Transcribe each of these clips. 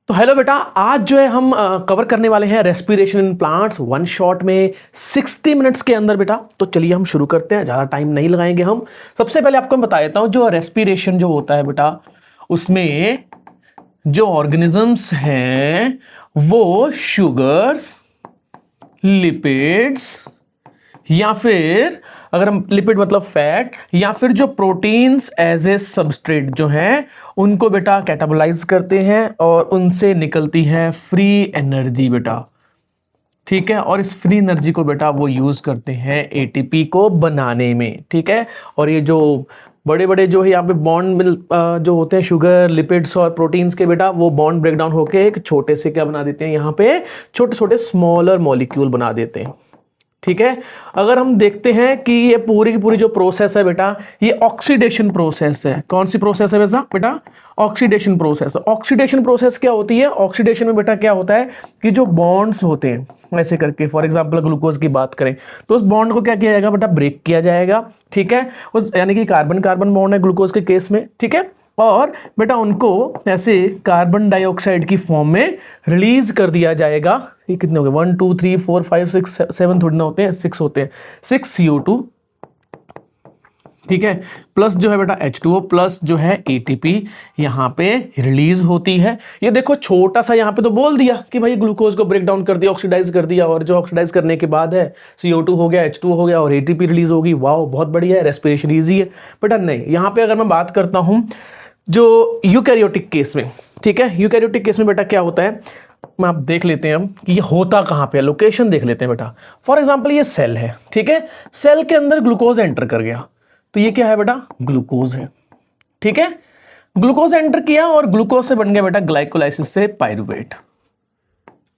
तो हेलो बेटा, आज जो है हम कवर करने वाले हैं respiration in plants one shot में 60 मिनट्स के अंदर बेटा। तो चलिए हम शुरू करते हैं, ज़्यादा टाइम नहीं लगाएंगे हम। सबसे पहले आपको मैं बता देता हूँ, जो रेस्पिरेशन जो होता है बेटा, उसमें जो ऑर्गेनिजम्स हैं वो शुगर्स, लिपिड्स, या फिर अगर हम लिपिड मतलब फैट, या फिर जो प्रोटीन्स एज ए सबस्ट्रेट जो हैं उनको बेटा कैटाबोलाइज करते हैं और उनसे निकलती है फ्री एनर्जी बेटा। ठीक है, और इस फ्री एनर्जी को बेटा वो यूज करते हैं एटीपी को बनाने में। ठीक है, और ये जो बड़े बड़े जो है यहाँ पे बॉन्ड मिल जो होते हैं शुगर, लिपिड्स और प्रोटीन्स के बेटा, वो बॉन्ड ब्रेक डाउन होके एक छोटे से क्या बना देते हैं, यहाँ पे छोटे छोटे स्मॉलर मॉलिक्यूल बना देते हैं। ठीक है, अगर हम देखते हैं कि ये पूरी की पूरी जो प्रोसेस है बेटा, ये ऑक्सीडेशन प्रोसेस है। कौन सी प्रोसेस है वैसा बेटा? Oxidation process. ऑक्सीडेशन प्रोसेस क्या होती है? ऑक्सीडेशन में बेटा क्या होता है कि जो बॉन्ड्स होते हैं ऐसे करके, फॉर एग्जांपल ग्लूकोज की बात करें तो उस बॉन्ड को क्या किया जाएगा बेटा? ब्रेक किया जाएगा। ठीक है, उस यानी कि कार्बन कार्बन बॉन्ड है ग्लूकोज के केस में। ठीक है, और बेटा उनको ऐसे कार्बन डाइऑक्साइड की फॉर्म में रिलीज कर दिया जाएगा। ये कितने हो गए? 1 2 3 4 5 6 7 थोड़ी ना होते हैं, 6 होते हैं। 6 CO2, ठीक है, प्लस जो है बेटा H2O प्लस जो है ATP यहाँ पे रिलीज होती है। ये देखो छोटा सा यहाँ पे तो बोल दिया कि भाई ग्लूकोज को ब्रेक डाउन कर दिया, ऑक्सीडाइज कर दिया, और जो ऑक्सीडाइज करने के बाद है CO2 हो गया, H2O हो गया और ATP रिलीज होगी। वाह, बहुत बढ़िया है, रेस्पिरेशन ईजी है। बेटा नहीं, यहाँ पे अगर मैं बात करता हूँ जो यूकैरियोटिक केस में, ठीक है, यूकैरियोटिक केस में बेटा क्या होता है, मैं आप देख लेते हैं हम कि ये होता कहाँ पे है, लोकेशन देख लेते हैं बेटा। फॉर एग्जांपल ये सेल है, ठीक है, सेल के अंदर ग्लूकोज एंटर कर गया, तो ये क्या है बेटा? ग्लूकोज है। ठीक है, ग्लूकोज एंटर किया और ग्लूकोज से बन गया बेटा ग्लाइकोलाइसिस से पायरुवेट।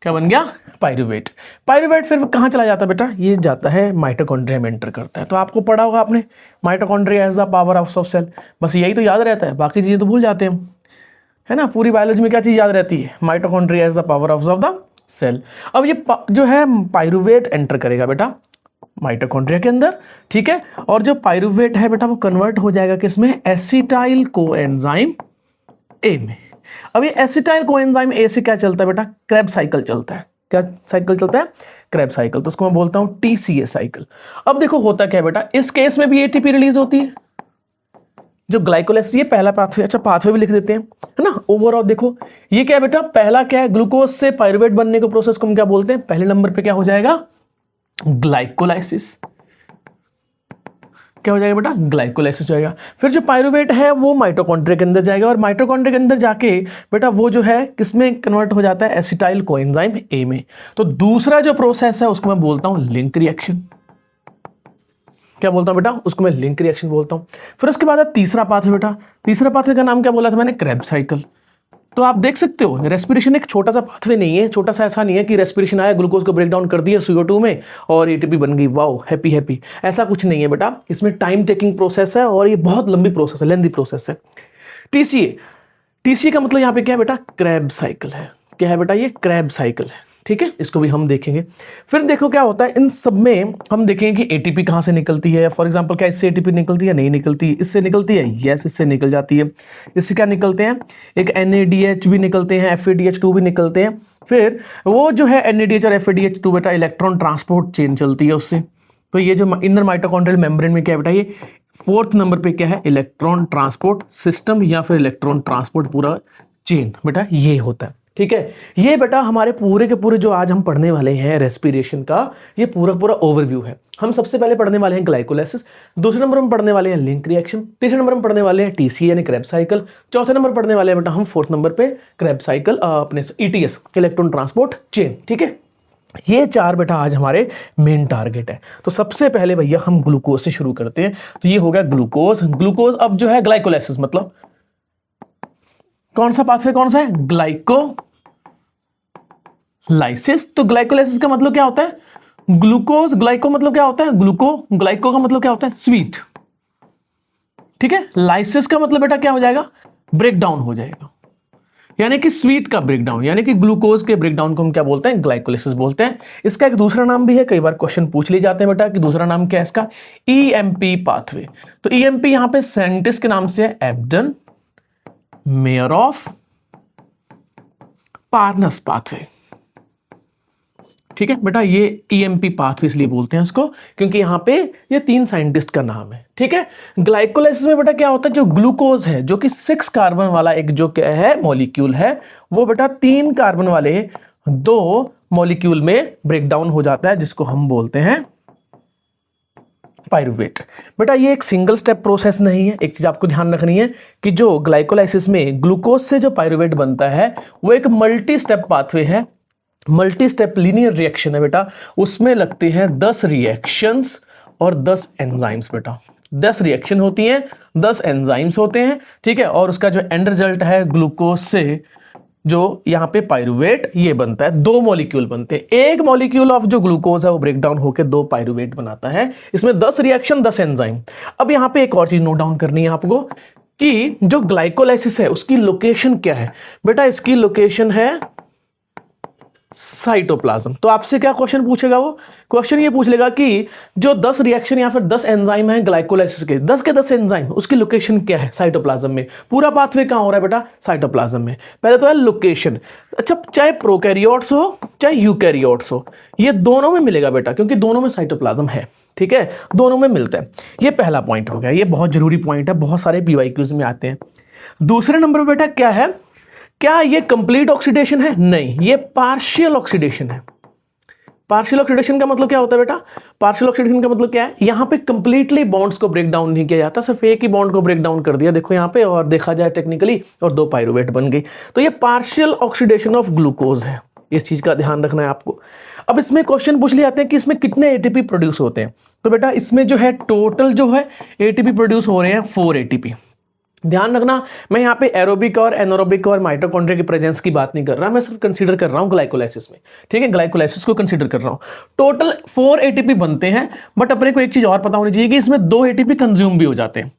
क्या बन गया? पायरुवेट। पायरुवेट फिर कहाँ चला जाता है बेटा? ये जाता है माइटोकॉन्ड्रिया में एंटर करता है। तो आपको पढ़ा होगा आपने, mitochondria as the power house of cell. बस यही तो याद रहता है, बाकी चीजें तो भूल जाते हैं, है ना। पूरी बायोलॉजी में क्या चीज याद रहती है? Mitochondria as the power house of the cell. अब ये जो है पायरुवेट एंटर करेगा बेटा माइटोकॉन्ड्रिया के अंदर। ठीक है, और जो पायरुवेट है बेटा वो कन्वर्ट हो जाएगा किसमें? एसिटाइल कोएंजाइम ए में। अब ये एसिटाइल कोएंजाइम ए से क्या चलता है बेटा? क्रेब साइकिल चलता है। क्या साइकिल चलता है? Krebs cycle. तो उसको मैं बोलता हूं TCA साइकिल। अब देखो होता क्या है बेटा, इस केस में भी ATP रिलीज होती है, जो ग्लाइकोलाइसिस, ये पहला पाथवे। अच्छा, पाथवे भी लिख देते हैं, है ना। ओवरऑल देखो ये क्या है बेटा, पहला क्या है, ग्लूकोज से पायरुवेट बनने के प्रोसेस को हम क्या बोलते हैं? पहले नंबर पे क्या हो जाएगा? ग्लाइकोलाइसिस। क्या हो जाएगा बेटा? ग्लाइकोलाइसिस हो जाएगा। फिर जो पायरुवेट है वो माइटोकॉन्ड्रिया के अंदर जाएगा, और माइटोकॉन्ड्रिया के अंदर जाके बेटा वो जो है किसमें कन्वर्ट हो जाता है? एसिटाइल कोएंजाइम ए में। तो दूसरा जो प्रोसेस है उसको मैं बोलता हूं लिंक रिएक्शन। क्या बोलता हूं बेटा? उसको मैं लिंक रिएक्शन बोलता हूं। फिर उसके बाद तीसरा पाथवे बेटा, तीसरा पाथवे का नाम क्या बोला था मैंने? Krebs cycle. तो आप देख सकते हो रेस्पिरेशन एक छोटा सा पाथवे नहीं है, छोटा सा ऐसा नहीं है कि रेस्पिरेशन आया, ग्लूकोज को ब्रेक डाउन कर दिया CO2 में और ATP बन गई, वाओ हैप्पी हैप्पी। ऐसा कुछ नहीं है बेटा, इसमें टाइम टेकिंग प्रोसेस है और ये बहुत लंबी प्रोसेस है, लेंदी प्रोसेस है। TCA का मतलब यहाँ पे क्या है बेटा? क्रेब साइकिल है। क्या है बेटा? ये क्रेब साइकिल है। ठीक है, इसको भी हम देखेंगे। फिर देखो क्या होता है इन सब में, हम देखेंगे कि ATP कहाँ से निकलती है। फॉर एग्जांपल क्या इससे ATP निकलती है? नहीं निकलती। इससे निकलती है? यस, इससे निकल जाती है। इससे क्या निकलते हैं? एक NADH भी निकलते हैं, FADH2 भी निकलते हैं। फिर वो जो है NADH और FADH2 बेटा इलेक्ट्रॉन ट्रांसपोर्ट चेन चलती है उससे। तो ये जो इनर माइटोकॉन्ड्रियल मेम्ब्रेन में क्या है बेटा, ये 4th नंबर पे क्या है? इलेक्ट्रॉन ट्रांसपोर्ट सिस्टम या फिर इलेक्ट्रॉन ट्रांसपोर्ट पूरा चेन बेटा ये होता है। ठीक है, ये बेटा हमारे पूरे के पूरे जो आज हम पढ़ने वाले हैं रेस्पिरेशन का, ये पूरा पूरा ओवरव्यू है। हम सबसे पहले पढ़ने वाले हैं ग्लाइकोलाइसिस, दूसरे नंबर में पढ़ने वाले हैं लिंक रिएक्शन, तीसरे नंबर में पढ़ने वाले हैं TCA यानी क्रेब साइकिल, चौथे नंबर पढ़ने वाले हैं बेटा हम 4th नंबर पे क्रेब साइकिल अपने ETS इलेक्ट्रॉन ट्रांसपोर्ट चेन। ठीक है, ये 4 बेटा आज हमारे मेन टारगेट है। तो सबसे पहले भैया हम ग्लूकोज से शुरू करते हैं। तो ये हो गया ग्लूकोज। ग्लूकोज अब जो है ग्लाइकोलाइसिस मतलब कौन सा पाथवे, कौन सा है? ग्लाइकोलाइसिस। तो ग्लाइकोलाइसिस का मतलब क्या होता है? ग्लूकोज। ग्लाइको मतलब क्या होता है? ग्लूको। ग्लाइको का मतलब क्या होता है? स्वीट। ठीक है, लाइसिस का मतलब बेटा क्या हो जाएगा? ब्रेक डाउन हो जाएगा, यानी कि स्वीट का ब्रेकडाउन, यानी कि ग्लूकोज के ब्रेकडाउन को हम क्या बोलते हैं? ग्लाइकोलाइसिस बोलते हैं। इसका एक दूसरा नाम भी है, कई बार क्वेश्चन पूछ लिए जाते हैं बेटा कि दूसरा नाम क्या है इसका? EMP pathway. तो EMP यहां पे साइंटिस्ट के नाम से है एब्डन मेयरऑफ पार्नस पाथवे। ठीक है बेटा, ये ईएमपी पाथवे इसलिए बोलते हैं उसको क्योंकि यहां पे ये 3 साइंटिस्ट का नाम है। ठीक है, ग्लाइकोलाइसिस में बेटा क्या होता है, जो ग्लूकोज है जो कि 6 कार्बन वाला एक जो क्या है मॉलिक्यूल है, वो बेटा 3 कार्बन वाले 2 मॉलिक्यूल में ब्रेक डाउन हो जाता है, जिसको हम बोलते हैं पाइरुवेट। बेटा ये एक सिंगल स्टेप प्रोसेस नहीं है। एक चीज आपको ध्यान रखनी है कि जो ग्लाइकोलाइसिस में ग्लूकोज से जो पाइरुवेट बनता है वो एक मल्टी स्टेप पाथवे है, मल्टी स्टेप लीनियर रिएक्शन है बेटा। उसमें लगते हैं 10 रिएक्शंस और 10 एंजाइम्स बेटा। 10 रिएक्शन होती हैं, 10 एंजाइम्स होते हैं। ठीक है, और उसका जो एंड रिजल्ट है ग्लूकोज से जो यहां पे पाइरुवेट ये बनता है। 2 मॉलिक्यूल बनते हैं, एक मॉलिक्यूल ऑफ जो ग्लूकोज है वो ब्रेक डाउन होकर 2 पाइरुवेट बनाता है। इसमें 10 रिएक्शन 10 एंजाइम। अब यहां पे एक और चीज नोट डाउन करनी है आपको कि जो ग्लाइकोलाइसिस है उसकी लोकेशन क्या है। बेटा इसकी लोकेशन है साइटोप्लाज्म। तो आपसे क्या क्वेश्चन पूछेगा, वो क्वेश्चन ये पूछ लेगा कि जो 10 रिएक्शन या फिर 10 एंजाइम है ग्लाइकोलाइसिस के 10 एंजाइम, उसकी लोकेशन क्या है साइटोप्लाज्म में। पूरा पाथवे कहां हो रहा है बेटा, साइटोप्लाज्म में। पहले तो है लोकेशन। अच्छा, चाहे प्रोकैरियोट्स हो चाहे यूकैरियोट्स हो, ये दोनों में मिलेगा बेटा, क्योंकि दोनों में साइटोप्लाज्म है। ठीक है, दोनों में मिलता है। ये पहला पॉइंट हो गया, ये बहुत जरूरी पॉइंट है, बहुत सारे पीवाईक्यूज में आते हैं। दूसरे नंबर पर बेटा क्या है, क्या ये कंप्लीट ऑक्सीडेशन है? नहीं, ये पार्शियल ऑक्सीडेशन है। पार्शियल ऑक्सीडेशन का मतलब क्या होता है बेटा, पार्शियल ऑक्सीडेशन का मतलब क्या है, यहां पे कंप्लीटली बॉन्ड्स को ब्रेक डाउन नहीं किया जाता, सिर्फ एक ही बॉन्ड को ब्रेक डाउन कर दिया, देखो यहां पे, और देखा जाए टेक्निकली, और 2 पाइरुवेट बन गई। तो ये पार्शियल ऑक्सीडेशन ऑफ ग्लूकोज है, इस चीज का ध्यान रखना है आपको। अब इसमें क्वेश्चन पूछ लिए जाते हैं कि इसमें कितने एटीपी प्रोड्यूस होते हैं। तो बेटा इसमें जो है टोटल जो है एटीपी प्रोड्यूस हो रहे हैं 4 एटीपी। ध्यान रखना, मैं यहाँ पे एरोबिक और एनारोबिक और माइटोकॉन्ड्रिया की प्रेजेंस की बात नहीं कर रहा, मैं सिर्फ कंसीडर कर रहा हूँ ग्लाइकोलाइसिस में। ठीक है, ग्लाइकोलाइसिस को कंसीडर कर रहा हूँ। टोटल 4 एटीपी बनते हैं, बट अपने को एक चीज और पता होनी चाहिए कि इसमें 2 एटीपी कंज्यूम भी हो जाते हैं।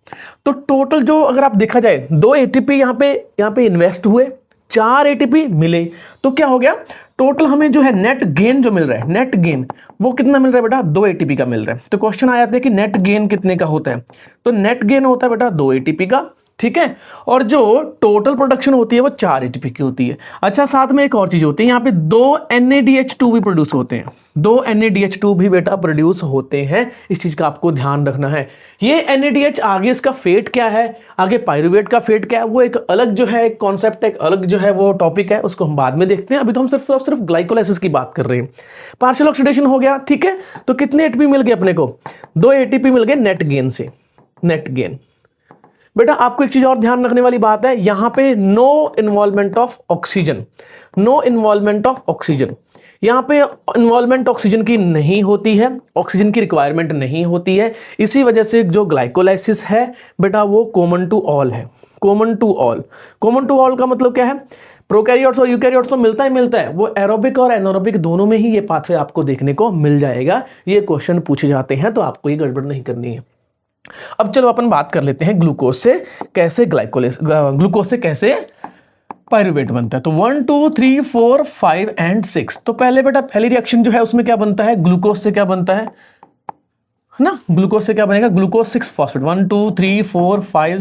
तो टोटल जो अगर आप देखा जाए 2 एटीपी यहाँ पे इन्वेस्ट हुए, 4 एटीपी मिले, तो क्या हो गया, टोटल हमें जो है नेट गेन जो मिल रहा है, नेट गेन वो कितना मिल रहा है बेटा, 2 एटीपी का मिल रहा है। तो क्वेश्चन आ जाता है कि नेट गेन कितने का होता है, तो नेट गेन होता है बेटा 2 एटीपी का। ठीक है, और जो टोटल प्रोडक्शन होती है वो 4 एटीपी की होती है। अच्छा, साथ में एक और चीज होती है, यहाँ पे 2 NADH2 भी प्रोड्यूस होते हैं, 2 NADH2 भी बेटा प्रोड्यूस होते हैं। इस चीज का आपको ध्यान रखना है। ये NADH आगे इसका फेट क्या है, आगे पाइरुवेट का फेट क्या है, वो एक अलग जो है कॉन्सेप्ट, एक अलग जो है वो टॉपिक है, उसको हम बाद में देखते हैं। अभी तो हम सिर्फ ग्लाइकोलाइसिस की बात कर रहे हैं। पार्शियल ऑक्सीडेशन हो गया, ठीक है, तो कितने एटीपी मिल गए अपने को, 2 एटीपी मिल गए नेट गेन से, नेट गेन। बेटा आपको एक चीज और ध्यान रखने वाली बात है, यहां पे no involvement of oxygen, no involvement of oxygen, यहां पे इन्वॉल्वमेंट ऑक्सीजन की नहीं होती है, ऑक्सीजन की रिक्वायरमेंट नहीं होती है। इसी वजह से जो ग्लाइकोलाइसिस है बेटा वो कॉमन टू ऑल है, common to all. Common to all का मतलब क्या है, प्रोकैरियोट्स और यूकैरियोट्स तो मिलता है, वो एरोबिक और एनारोबिक दोनों में ही ये पाथवे आपको देखने को मिल जाएगा। ये क्वेश्चन पूछे जाते हैं, तो आपको ये गड़बड़ नहीं करनी है। अब चलो अपन बात कर लेते हैं ग्लूकोज से कैसे ग्लूकोज से कैसे पाइरुवेट बनता है। तो 1 2 3 4 5 एंड 6। तो पहले बेटा पहली रिएक्शन जो है उसमें क्या बनता है, ग्लूकोज से क्या बनता है ना, ग्लूकोज से क्या बनेगा, ग्लूकोज 6 फॉस्फेट। 1 2 3 4 5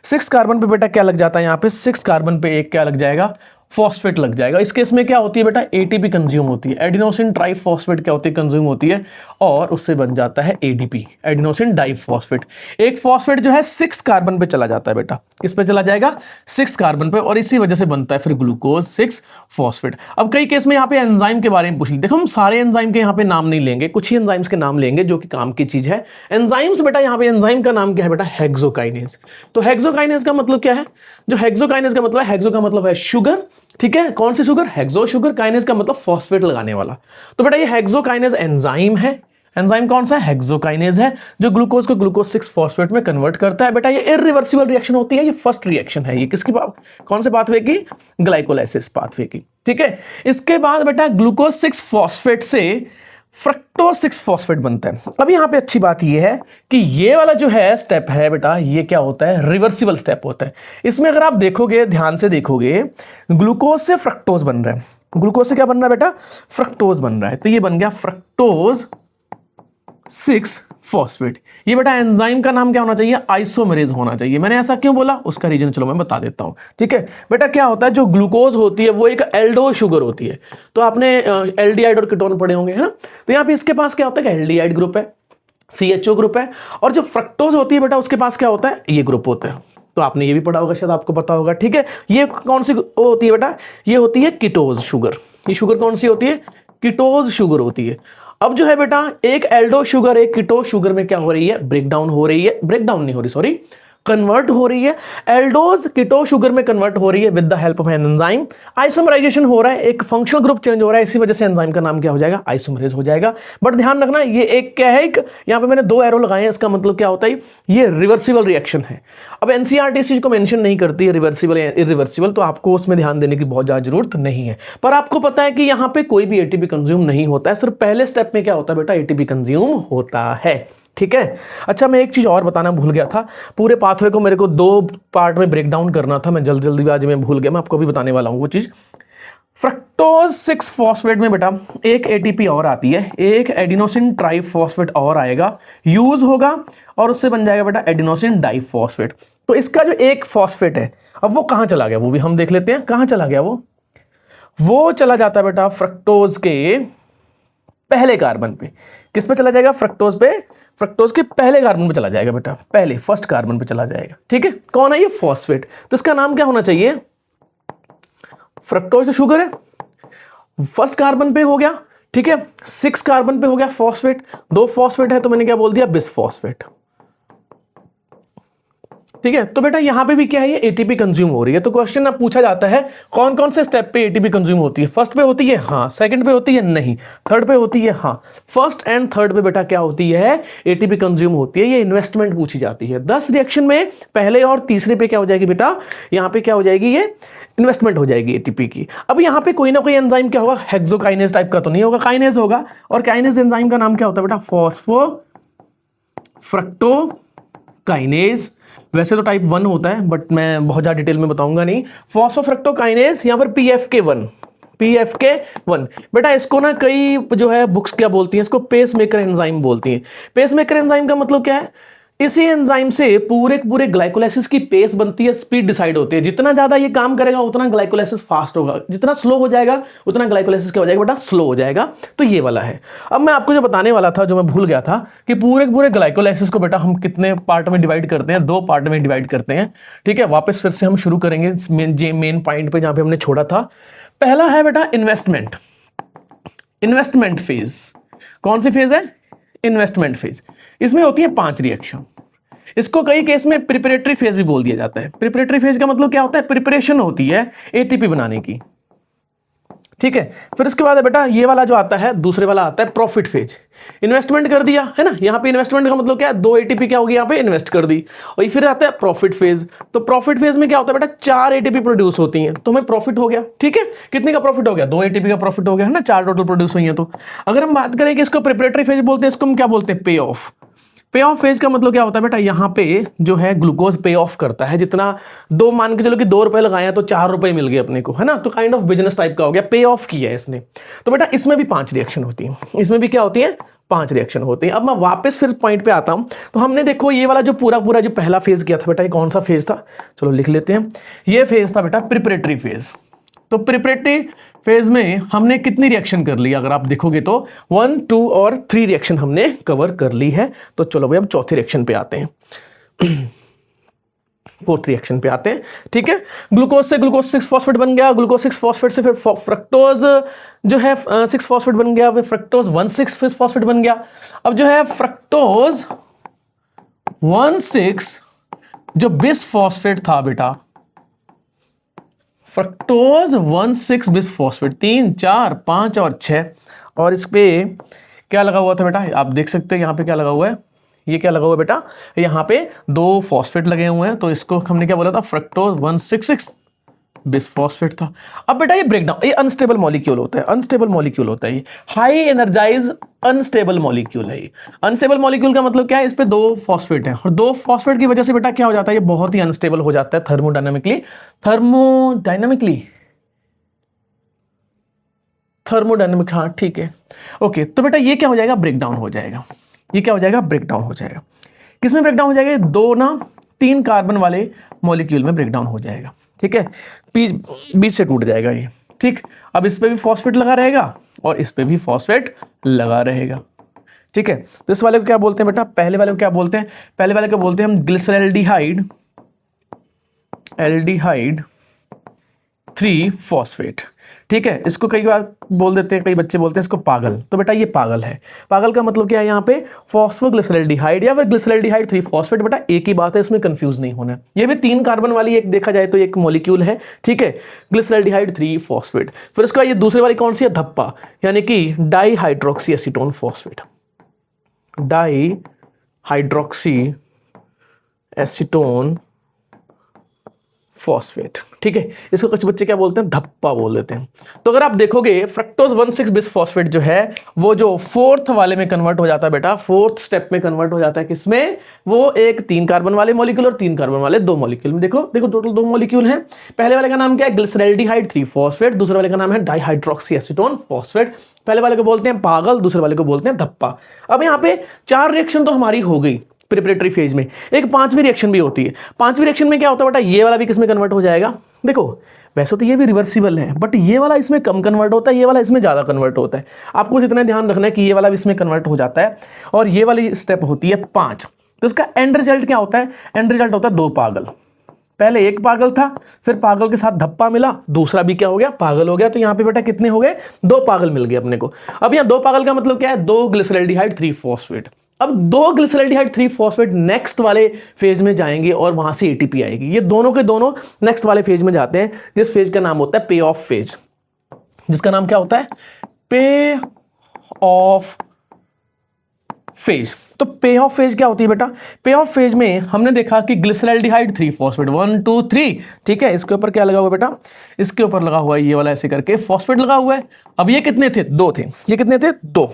6 कार्बन पे बेटा क्या लग जाता है, यहाँ पे 6 कार्बन पे एक क्या लग जाएगा, फॉस्फेट लग जाएगा। इस केस में क्या होती है बेटा, एटीपी कंज्यूम होती है, एडिनोसिन ट्राइफॉस्फेट क्या होती है, कंज्यूम होती है, और उससे बन जाता है एडीपी, एडिनोसिन डाइफॉस्फेट। एक फॉस्फेट जो है 6 कार्बन पे चला जाता है बेटा, किस पे चला जाएगा, 6 कार्बन पे, और इसी वजह से बनता है फिर ग्लूकोज 6 फॉस्फेट। अब कई केस में यहाँ पे एंजाइम के बारे में पूछ ली, देखो हम सारे एंजाइम के यहाँ पे नाम नहीं लेंगे, कुछ ही एंजाइम्स के नाम लेंगे जो कि काम की चीज है। एंजाइम्स बेटा यहाँ पे एंजाइम का नाम क्या है बेटा, हेक्सोकाइनेज। तो हेक्सोकाइनेज का मतलब क्या है, जो हेक्सोकाइनेज का मतलब है, हेक्सो का मतलब है शुगर, ठीक है, कौन सी शुगर, हेक्सो शुगर, काइनेज का मतलब फॉस्फेट लगाने वाला। तो बेटा ये हेक्सोकाइनेज एंजाइम है, एंजाइम कौन सा है, हेक्सोकाइनेज है, जो ग्लूकोज को ग्लूकोज 6 फॉस्फेट में कन्वर्ट करता है। बेटा ये इरिवर्सिबल रिएक्शन होती है, ये फर्स्ट रिएक्शन है, ये किसकी कौन से पाथवे की, ग्लाइकोलाइसिस पाथवे की। ठीक है, इसके बाद बेटा ग्लूकोज 6 फॉस्फेट से फ्रक्टोज 6 फॉस्फेट बनता है। अब यहां पे अच्छी बात यह है कि ये वाला जो है स्टेप है बेटा, ये क्या होता है, रिवर्सिबल स्टेप होता है। इसमें अगर आप देखोगे, ध्यान से देखोगे, ग्लूकोज से फ्रक्टोज बन रहा है, ग्लूकोज से क्या बन रहा है बेटा, फ्रक्टोज बन रहा है। तो ये बन गया फ्रक्टोज 6 फॉस्फेट। ये बेटा एंजाइम का नाम क्या होना चाहिए? आइसोमेरेज होना चाहिए। मैंने ऐसा क्यों बोला उसका रीजन चलो मैं बता देता हूं। ठीक है बेटा, क्या होता है जो ग्लूकोज होती है वो एक एल्डो शुगर होती है। तो आपने एल्डिहाइड और कीटोन पढ़े होंगे, है ना? तो यहाँ पे इसके पास क्या होता है? एल्डिहाइड ग्रुप है, CHO ग्रुप है, और जो फ्रक्टोज होती है बेटा उसके पास क्या होता है? ये ग्रुप होता है। तो आपने ये भी पढ़ा होगा, शायद आपको पता होगा। ठीक है, ये कौन सी होती है बेटा? ये होती है कीटोज शुगर। ये शुगर कौन सी होती है? कीटोज शुगर होती है। अब जो है बेटा, एक एल्डो शुगर एक कीटो शुगर में क्या हो रही है? ब्रेकडाउन हो रही है, ब्रेकडाउन नहीं हो रही, सॉरी, कन्वर्ट हो रही है। एल्डोज कीटो शुगर में कन्वर्ट हो रही है with the help of an enzyme. Isomerisation हो रहा है, एक फंक्शनल ग्रुप चेंज हो रहा है, इसी वजह से एंजाइम का नाम क्या हो जाएगा? आइसोमरेज हो जाएगा। बट ध्यान रखना, ये एक क्या है, यहां पे मैंने 2 एरो लगाए हैं, इसका मतलब क्या होता है? ये रिवर्सिबल रिएक्शन है। अब एनसीईआरटी इस चीज को मेंशन नहीं करती है रिवर्सिबल या इरिवर्सिबल, तो आपको उसमें ध्यान देने की बहुत ज्यादा जरूरत नहीं है। पर आपको पता है कि यहां पे कोई भी एटीपी कंज्यूम नहीं होता है, सिर्फ पहले स्टेप में क्या होता है बेटा? एटीपी कंज्यूम होता है। ठीक है, अच्छा मैं एक चीज और बताना भूल गया था। पूरे पाथवे को मेरे को 2 पार्ट में ब्रेक डाउन करना था, मैं जल्दी जल्दी आज मैं भूल गया। मैं आपको भी बताने वाला हूं वो चीज। फ्रक्टोज 6 फॉस्फेट में बेटा एक एटीपी और आती है, एक एडिनोसिन ट्राइफॉस्फेट और आएगा, यूज होगा और उससे बन जाएगा बेटा एडिनोसिन डाइफॉस्फेट। तो इसका जो एक फॉस्फेट है, अब वो कहां चला गया वो भी हम देख लेते हैं। कहां चला गया वो चला जाता है बेटा फ्रक्टोज के पहले कार्बन पे। किस पे चला जाएगा? फ्रक्टोज पे, फ्रक्टोज के पहले कार्बन पे चला जाएगा बेटा, पहले फर्स्ट कार्बन पे चला जाएगा। ठीक है, कौन है ये? फॉस्फेट। तो इसका नाम क्या होना चाहिए? फ्रक्टोज तो शुगर है, फर्स्ट कार्बन पे हो गया। ठीक है, 6 कार्बन पे हो गया फॉस्फेट, 2 फॉस्फेट है तो मैंने क्या बोल दिया? बिसफॉस्फेट। ठीक है, तो बेटा यहां पे भी क्या है? ये एटीपी कंज्यूम हो रही है। तो क्वेश्चन अब पूछा जाता है कौन कौन से स्टेप पे एटीपी कंज्यूम होती है? फर्स्ट पे होती है हाँ, सेकंड पे होती है नहीं, थर्ड पे होती है हाँ। फर्स्ट एंड थर्ड पे बेटा क्या होती है? एटीपी कंज्यूम होती है। ये इन्वेस्टमेंट पूछी जाती है 10 रिएक्शन में। पहले और तीसरे पे क्या हो जाएगी बेटा? यहां पे क्या हो जाएगी? ये इन्वेस्टमेंट हो जाएगी एटीपी की। अब यहां पे कोई ना कोई एंजाइम क्या होगा? हेक्सोकाइनेज टाइप का तो नहीं होगा, काइनेज होगा। और काइनेज एंजाइम का नाम क्या होता है बेटा? फॉस्फो फ्रक्टोकाइनेज। वैसे तो टाइप 1 होता है, बट मैं बहुत ज्यादा डिटेल में बताऊंगा नहीं। फॉस्फोफ्रक्टोकाइनेज या फिर PFK1, PFK1 बेटा इसको ना कई जो है बुक्स क्या बोलती हैं? इसको पेसमेकर एंजाइम बोलती हैं। पेसमेकर एंजाइम का मतलब क्या है? इसी एंजाइम से पूरे ग्लाइकोलाइसिस की पेस बनती है, स्पीड डिसाइड होती है। जितना ज्यादा ये काम करेगा उतना ग्लाइकोलाइसिस फास्ट होगा, जितना स्लो हो जाएगा उतना ग्लाइकोलाइसिस क्या हो जाएगा बेटा? स्लो हो जाएगा। तो ये वाला है। अब मैं आपको जो बताने वाला था, जो मैं भूल गया था, कि पूरे ग्लाइकोलाइसिस को बेटा हम कितने पार्ट में डिवाइड करते हैं? 2 पार्ट में डिवाइड करते हैं। ठीक है, वापस फिर से हम शुरू करेंगे मेन पॉइंट पे जहां पे हमने छोड़ा था। पहला है बेटा इन्वेस्टमेंट, इन्वेस्टमेंट फेज। कौन सी फेज है? Investment phase. इसमें होती है 5 रिएक्शन। इसको कई केस में प्रिपरेटरी फेज भी बोल दिया जाता है। प्रिपरेटरी फेज का मतलब क्या होता है? प्रिपरेशन होती है एटीपी बनाने की। ठीक है, फिर इसके बाद है बेटा ये वाला जो आता है, दूसरे वाला आता है प्रॉफिट फेज। इन्वेस्टमेंट कर दिया है ना, यहां पे इन्वेस्टमेंट का मतलब क्या है? 2 एटीपी क्या होगी? यहां पे इन्वेस्ट कर दी। और फिर आता है प्रॉफिट फेज। तो प्रॉफिट फेज में क्या होता है बेटा? 4 एटीपी प्रोड्यूस होती हैं, तो हमें प्रॉफिट हो गया। ठीक है, कितने का प्रॉफिट हो गया? 2 एटीपी का प्रॉफिट हो गया, है ना? 4 टोटल प्रोड्यूस हुई है। तो अगर हम बात करें कि इसको प्रिपरेटरी फेज बोलते हैं, इसको हम क्या बोलते हैं? पे ऑफ। पे ऑफ फेज का मतलब क्या होता है बेटा? यहां पे जो है ग्लूकोज पे ऑफ करता है। जितना 2 मान के चलो कि 2 रुपए लगाया तो 4 रुपए मिल गए अपने को, है ना? तो काइंड ऑफ बिजनेस टाइप का हो गया, पे ऑफ किया है इसने। तो बेटा इसमें भी 5 रिएक्शन होती है। इसमें भी क्या होती है? 5 रिएक्शन होती है। अब मैं वापस फिर पॉइंट पे आता हूं। तो हमने देखो ये वाला जो पूरा जो पहला फेज किया था बेटा, ये कौन सा फेज था? चलो लिख लेते हैं। ये फेज था बेटा प्रिपरेटरी फेज। तो प्रिपरेटरी फेज में हमने कितनी रिएक्शन कर ली? अगर आप देखोगे तो 1, 2 और 3 रिएक्शन हमने कवर कर ली है। तो चलो भाई अब चौथी रिएक्शन पे आते हैं, फोर्थ रिएक्शन पे आते हैं। ठीक है, ग्लूकोज से ग्लूकोज 6 फॉस्फेट बन गया, ग्लूकोज 6 फॉस्फेट से फिर फ्रक्टोज जो है 6 फॉस्फेट बन गया, फिर फ्रक्टोज 1,6 फॉस्फेट बन गया। अब जो है फ्रक्टोज 1,6 जो बिस फॉस्फेट था बेटा, फ्रक्टोज 1,6 बिस फॉस्फेट 3, 4, 5 और 6, और इस पे क्या लगा हुआ था बेटा? आप देख सकते हैं यहाँ पे क्या लगा हुआ है। ये क्या लगा हुआ है बेटा? यहाँ पे 2 फॉस्फेट लगे हुए हैं। तो इसको हमने क्या बोला था? फ्रक्टोज 1,6 बिसफॉस्फेट था। अब बेटा ये ब्रेकडाउन, ये अनस्टेबल मॉलिक्यूल होता है, अनस्टेबल मॉलिक्यूल होता है, ये हाई एनर्जाइज अनस्टेबल मॉलिक्यूल है। अनस्टेबल मॉलिक्यूल का मतलब क्या है? इस पे 2 फॉस्फेट हैं और 2 फॉस्फेट की वजह से बेटा क्या हो जाता है? ये बहुत ही अनस्टेबल हो जाता है थर्मोडायनामिक। हाँ ठीक है, ओके। तो बेटा ये क्या हो जाएगा? ब्रेकडाउन हो जाएगा। ये क्या हो जाएगा, ब्रेक डाउन हो जाएगा। किसमें ब्रेक डाउन हो जाएगा, 2 ना 3 कार्बन वाले मॉलिक्यूल में ब्रेक डाउन हो जाएगा। ठीक है, बीच से टूट जाएगा ये। ठीक, अब इस पे भी फॉस्फेट लगा रहेगा और इस पे भी फॉस्फेट लगा रहेगा। ठीक है, तो इस वाले को क्या बोलते हैं बेटा, पहले वाले को क्या बोलते हैं, पहले वाले को बोलते हैं हम ग्लिसरैल्डिहाइड, एल्डिहाइड 3 फॉस्फेट। ठीक है, इसको कई बार बोल देते हैं, कई बच्चे बोलते हैं इसको पागल। तो बेटा ये पागल है। पागल का मतलब क्या है, यहाँ पे फॉस्फोग्लिसरैल्डिहाइड या फिर ग्लिसरैल्डिहाइड 3 फॉस्फेट। बेटा एक ही बात है, इसमें कंफ्यूज नहीं होना है। ये भी 3 कार्बन वाली एक देखा जाए तो एक मॉलिक्यूल है। ठीक है, ग्लिसरैल्डिहाइड 3 फॉस्फेट। फिर उसके बाद ये दूसरे वाली कौन सी है, धप्पा, यानी कि dihydroxy acetone phosphate, dihydroxy acetone phosphate. ठीक है, इसको कुछ बच्चे क्या बोलते हैं, धप्पा बोल देते हैं। तो अगर आप देखोगे फ्रक्टोज 1,6 बिस फॉस्फेट जो है वो जो 4th वाले में कन्वर्ट हो जाता है बेटा, 4th स्टेप में कन्वर्ट हो जाता है। किसमें, वो एक 3 कार्बन वाले मॉलिक्यूल और 3 कार्बन वाले 2 मॉलिक्यूल में। देखो देखो टोटल 2 मॉलिक्यूल हैं। पहले वाले का नाम क्या है, ग्लिसरैल्डिहाइड 3 फॉस्फेट, दूसरे वाले का नाम है डाईहाइड्रोक्सी एसीटोन फॉस्फेट। पहले वाले को बोलते हैं पागल, दूसरे वाले को बोलते हैं धप्पा। अब यहाँ पे 4 रिएक्शन तो हमारी हो गई प्रिपरेटरी फेज में। एक 5वीं रिएक्शन भी होती है। 5वीं रिएक्शन में क्या होता है बेटा, ये वाला भी किसमें कन्वर्ट हो जाएगा। देखो वैसे तो ये भी रिवर्सिबल है, बट ये वाला इसमें कम कन्वर्ट होता है, ये वाला इसमें ज़्यादा कन्वर्ट होता है। आपको इतना ध्यान रखना है कि ये वाला भी इसमें कन्वर्ट हो जाता है और ये वाली स्टेप होती है 5। तो इसका एंड रिजल्ट क्या होता है, एंड रिजल्ट होता है 2 पागल। पहले एक पागल था, फिर पागल के साथ धप्पा मिला, दूसरा भी क्या हो गया, पागल हो गया। तो यहाँ पे बेटा कितने हो गए, 2 पागल मिल गए अपने को। अब यहाँ 2 पागल का मतलब क्या है, 2 ग्लिसरैल्डिहाइड 3 फॉस्फेट। अब 2 ग्लिसरैल्डिहाइड 3 फॉस्फेट नेक्स्ट वाले फेज में जाएंगे और वहां से एटीपी आएगी। ये दोनों के दोनों नेक्स्ट वाले फेज में जाते हैं, जिस फेज का नाम होता है पे ऑफ फेज, जिसका नाम क्या होता है, पे ऑफ फेज। तो पे ऑफ फेज क्या होती है बेटा, पे ऑफ फेज में हमने देखा कि ग्लिसरैल्डिहाइड 3 फॉस्फेट 1 2 3। ठीक है, इसके ऊपर क्या लगा हुआ बेटा, इसके ऊपर लगा हुआ है ये वाला ऐसे करके फॉस्फेट लगा हुआ है। अब ये कितने थे, 2 थे। ये कितने थे, 2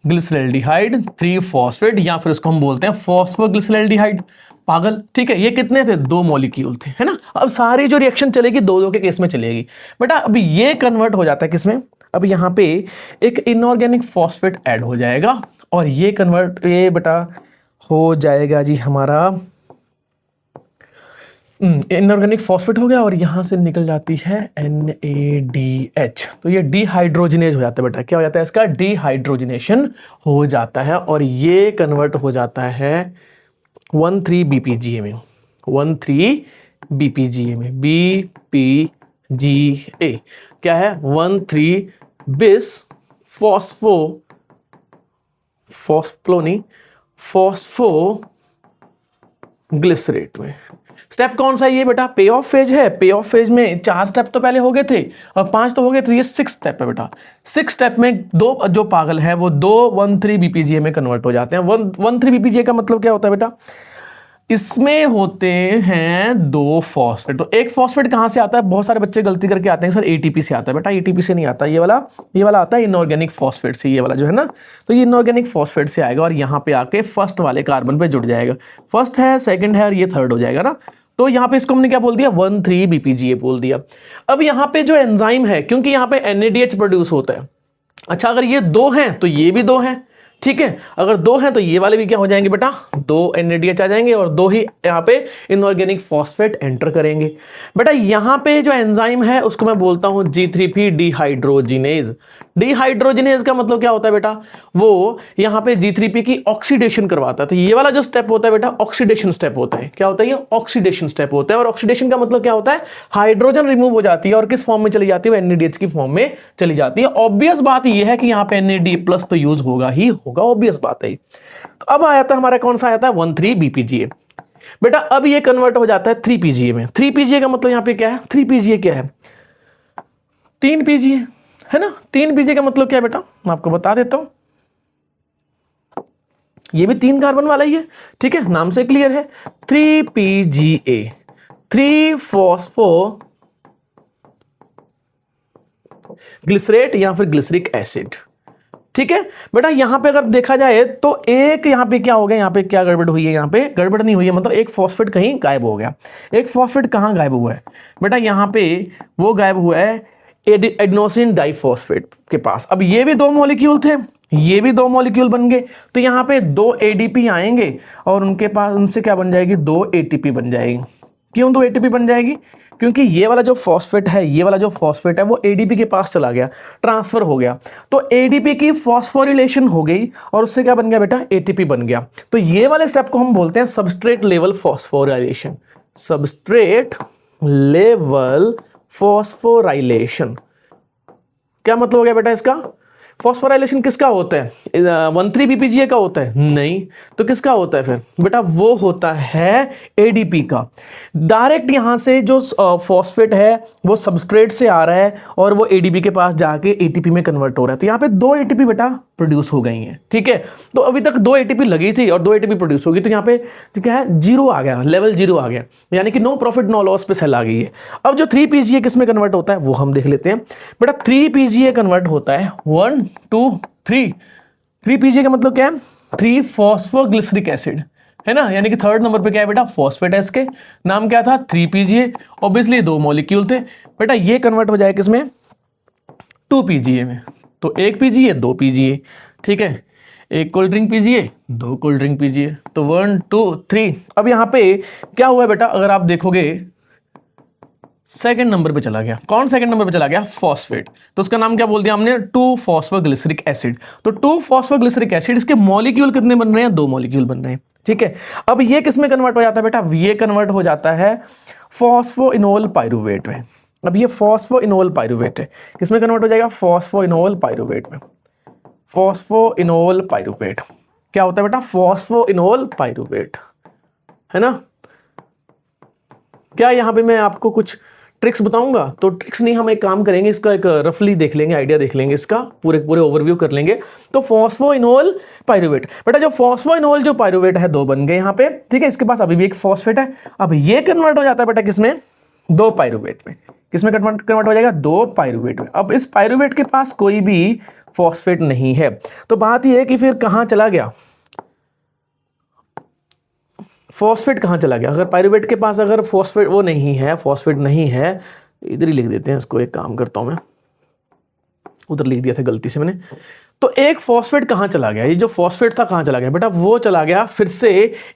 ग्लिसरैल्डिहाइड 3 फॉस्फेट, या फिर उसको हम बोलते हैं फॉस्फोग्लिसरैल्डिहाइड, पागल। ठीक है, ये कितने थे, 2 मॉलिक्यूल थे, है ना। अब सारी जो रिएक्शन चलेगी 2-2 के केस में चलेगी बेटा। अब ये कन्वर्ट हो जाता है किसमें, अब यहाँ पे एक इनऑर्गेनिक फॉस्फेट ऐड हो जाएगा और ये कन्वर्ट, ये बेटा हो जाएगा जी हमारा इनऑर्गेनिक फॉस्फेट हो गया और यहां से निकल जाती है NADH। तो ये डिहाइड्रोजिनेज हो जाता है बेटा, क्या हो जाता है, इसका डिहाइड्रोजिनेशन हो जाता है और ये कन्वर्ट हो जाता है 1,3-BPGA में, 1,3-BPGA में, BPGA क्या है, 1,3-बिस फॉस्फोग्लिसरेट में। स्टेप कौन सा है ये बेटा, पे ऑफ फेज है। पे ऑफ फेज में 4 स्टेप तो पहले हो गए थे और 5 तो हो गए, तो ये 6 स्टेप है बेटा। 6 स्टेप में 2 जो पागल है वो 2 1,3-BPGA में कन्वर्ट हो जाते हैं। 1,3-BPGA का मतलब क्या होता है बेटा, इसमें होते हैं 2 फॉस्फेट। तो एक फॉस्फेट कहां से आता है, बहुत सारे बच्चे गलती करके आते हैं सर एटीपी से आता है। बेटा एटीपी से नहीं आता, ये वाला आता है इनऑर्गेनिक फॉस्फेट से, ये वाला जो है ना। तो ये इनऑर्गेनिक फॉस्फेट से आएगा और यहाँ पे आके फर्स्ट वाले कार्बन पे जुड़ जाएगा। फर्स्ट है, सेकंड है और ये थर्ड हो जाएगा ना। तो यहाँ पे इसको हमने क्या बोल दिया, 1,3-BPGA बोल दिया। अब यहाँ पे जो एंजाइम है, क्योंकि यहाँ पे NADH प्रोड्यूस होता है। अच्छा, अगर ये 2 हैं तो ये भी 2 हैं। ठीक है, अगर 2 हैं तो ये वाले भी क्या हो जाएंगे बेटा, 2 NADH आ जाएंगे और 2 ही यहाँ पे इनऑर्गेनिक फॉस्फेट एंटर करेंगे। बेटा यहाँ पे जो एंजाइम है उसको मैं बोलता हूँ G3P डिहाइड्रोजिनेज। डिहाइड्रोजिनेज का मतलब क्या होता है बेटा, वो यहाँ पे G3P की ऑक्सीडेशन करवाता है। तो ये वाला जो स्टेप होता है बेटा, ऑक्सीडेशन स्टेप होता है। क्या होता है, ये ऑक्सीडेशन स्टेप होता है। और ऑक्सीडेशन का मतलब क्या होता है, हाइड्रोजन रिमूव हो जाती है और किस फॉर्म में चली जाती है, NADH की फॉर्म में चली जाती है। ऑब्वियस बात ये है कि यहाँ पे NAD+ तो यूज होगा ही होगा, ऑब्वियस बात है। तो अब आया था हमारा कौन सा आया था, 1,3-BPGA। बेटा अब ये कन्वर्ट हो जाता है 3-PGA में। 3-PGA का मतलब यहाँ पे क्या है, 3-PGA क्या है, 3-PGA है ना। 3-PGA का मतलब क्या है बेटा, मैं आपको बता देता हूं। ये भी 3 कार्बन वाला ही है, ठीक है, नाम से क्लियर है। 3-PGA, 3-फॉस्फोग्लिसरेट या फिर ग्लिसरिक एसिड। ठीक है बेटा, यहां पे अगर देखा जाए तो एक यहां पे क्या हो गया, यहां पे क्या गड़बड़ हुई है, यहां पे गड़बड़ नहीं हुई है, मतलब एक फॉस्फेट कहीं गायब हो गया। एक फॉस्फेट कहां गायब हुआ है बेटा, यहां पे वो गायब हुआ है एडेनोसिन डाइफॉस्फेट के पास। अब ये भी दो मॉलिक्यूल थे, ये भी दो मॉलिक्यूल बन गए, तो यहाँ पे दो एडीपी आएंगे और उनके पास उनसे क्या बन जाएगी, दो एटीपी बन जाएगी। क्यों दो एटीपी बन जाएगी? क्योंकि ये वाला जो फॉस्फेट है, ये वाला जो फॉस्फेट है वो एडीपी के पास चला गया, ट्रांसफर हो गया, तो एडीपी की फॉस्फोरिलेशन हो गई और उससे क्या बन गया बेटा, एटीपी बन गया। तो ये वाले स्टेप को हम बोलते हैं substrate level phosphorylation. Substrate level phosphorylation क्या मतलब हो गया बेटा इसका? फॉस्फोराइलेशन किसका होता है? 13-BPGA का होता है? नहीं, तो किसका होता है फिर बेटा? वो होता है एडीपी का। डायरेक्ट यहां से जो फॉस्फेट है वो सबस्ट्रेट से आ रहा है और वो एडीपी के पास जाके एटीपी में कन्वर्ट हो रहा है। तो यहां पे दो एटीपी बेटा प्रोड्यूस हो गई हैं, ठीक है। तो अभी तक दो एटीपी लगी थी और दो एटीपी प्रोड्यूस होगी, तो यहाँ पे क्या है, जीरो आ गया, लेवल जीरो आ गया, यानी कि नो प्रॉफिट नो लॉस पे सेल आ गई है। अब जो 3-PGA किस में कन्वर्ट होता है वो हम देख लेते हैं बेटा। 3-PGA कन्वर्ट होता है 1 2 3। 3-PGA का मतलब क्या है? 3 फॉस्फोग्लिसरिक एसिड, है ना, यानी कि थर्ड नंबर पे क्या है बेटा, फॉस्फेट है, इसके नाम क्या था, 3-PGA। ऑब्वियसली दो मॉलिक्यूल थे बेटा, ये कन्वर्ट हो जाए किसमें, 2-PGA में। तो 1-PGA 2-PGA, ठीक है, एक कोल्ड ड्रिंक पीजिए, दो कोल्ड ड्रिंक पीजिए, तो 1 2 3। अब यहां पे क्या हुआ बेटा, अगर आप देखोगे सेकंड नंबर पे चला गया। कौन सेकंड नंबर पे चला गया? फॉस्फेट। तो उसका नाम क्या बोल दिया हमने, 2-फॉस्फोग्लिसरिक एसिड। तो 2-फॉस्फोग्लिसरिक एसिड, इसके मॉलिक्यूल कितने बन रहे हैं, दो मॉलिक्यूल बन रहे हैं, ठीक है। अब ये किस में कन्वर्ट हो जाता है बेटा, ये कन्वर्ट हो जाता है फॉस्फोइनोल पाइरूवेट में। अब ये फॉस्फोइनोल पाइरूवेट है, किसमें कन्वर्ट हो जाएगा, फॉस्फोइनोल पाइरूवेट में। फॉस्फोइनोल पाइरूवेट क्या होता है बेटा, फॉस्फोइनोल पाइरूवेट, है ना। क्या यहां पे मैं आपको कुछ ट्रिक्स बताऊंगा? तो ट्रिक्स नहीं, हम एक काम करेंगे, इसका एक रफली देख लेंगे, आइडिया देख लेंगे, इसका पूरे ओवरव्यू कर लेंगे। तो फॉस्फोइनोल पाइरूवेट बेटा, जो फॉस्फोइनोल जो पाइरूवेट है दो बन गए यहाँ पे, ठीक है। इसके पास अभी भी एक फॉस्फेट है, अब ये कन्वर्ट हो जाता है बेटा किसमें, दो पाइरूवेट में। किसमें कन्वर्ट हो जाएगा, दो पाइरूवेट में। अब इस पाइरूवेट के पास कोई भी फॉस्फेट नहीं है, तो बात यह है कि फिर कहां चला गया फॉस्फेट, कहां चला गया? अगर पाइरूवेट के पास अगर फॉस्फेट वो नहीं है, फॉस्फेट नहीं है, इधर ही लिख देते हैं इसको, एक काम करता हूं मैं, उधर लिख दिया था गलती से मैंने। तो एक फॉस्फेट कहां चला गया, ये जो फॉस्फेट था कहां चला गया बेटा, वो चला गया फिर से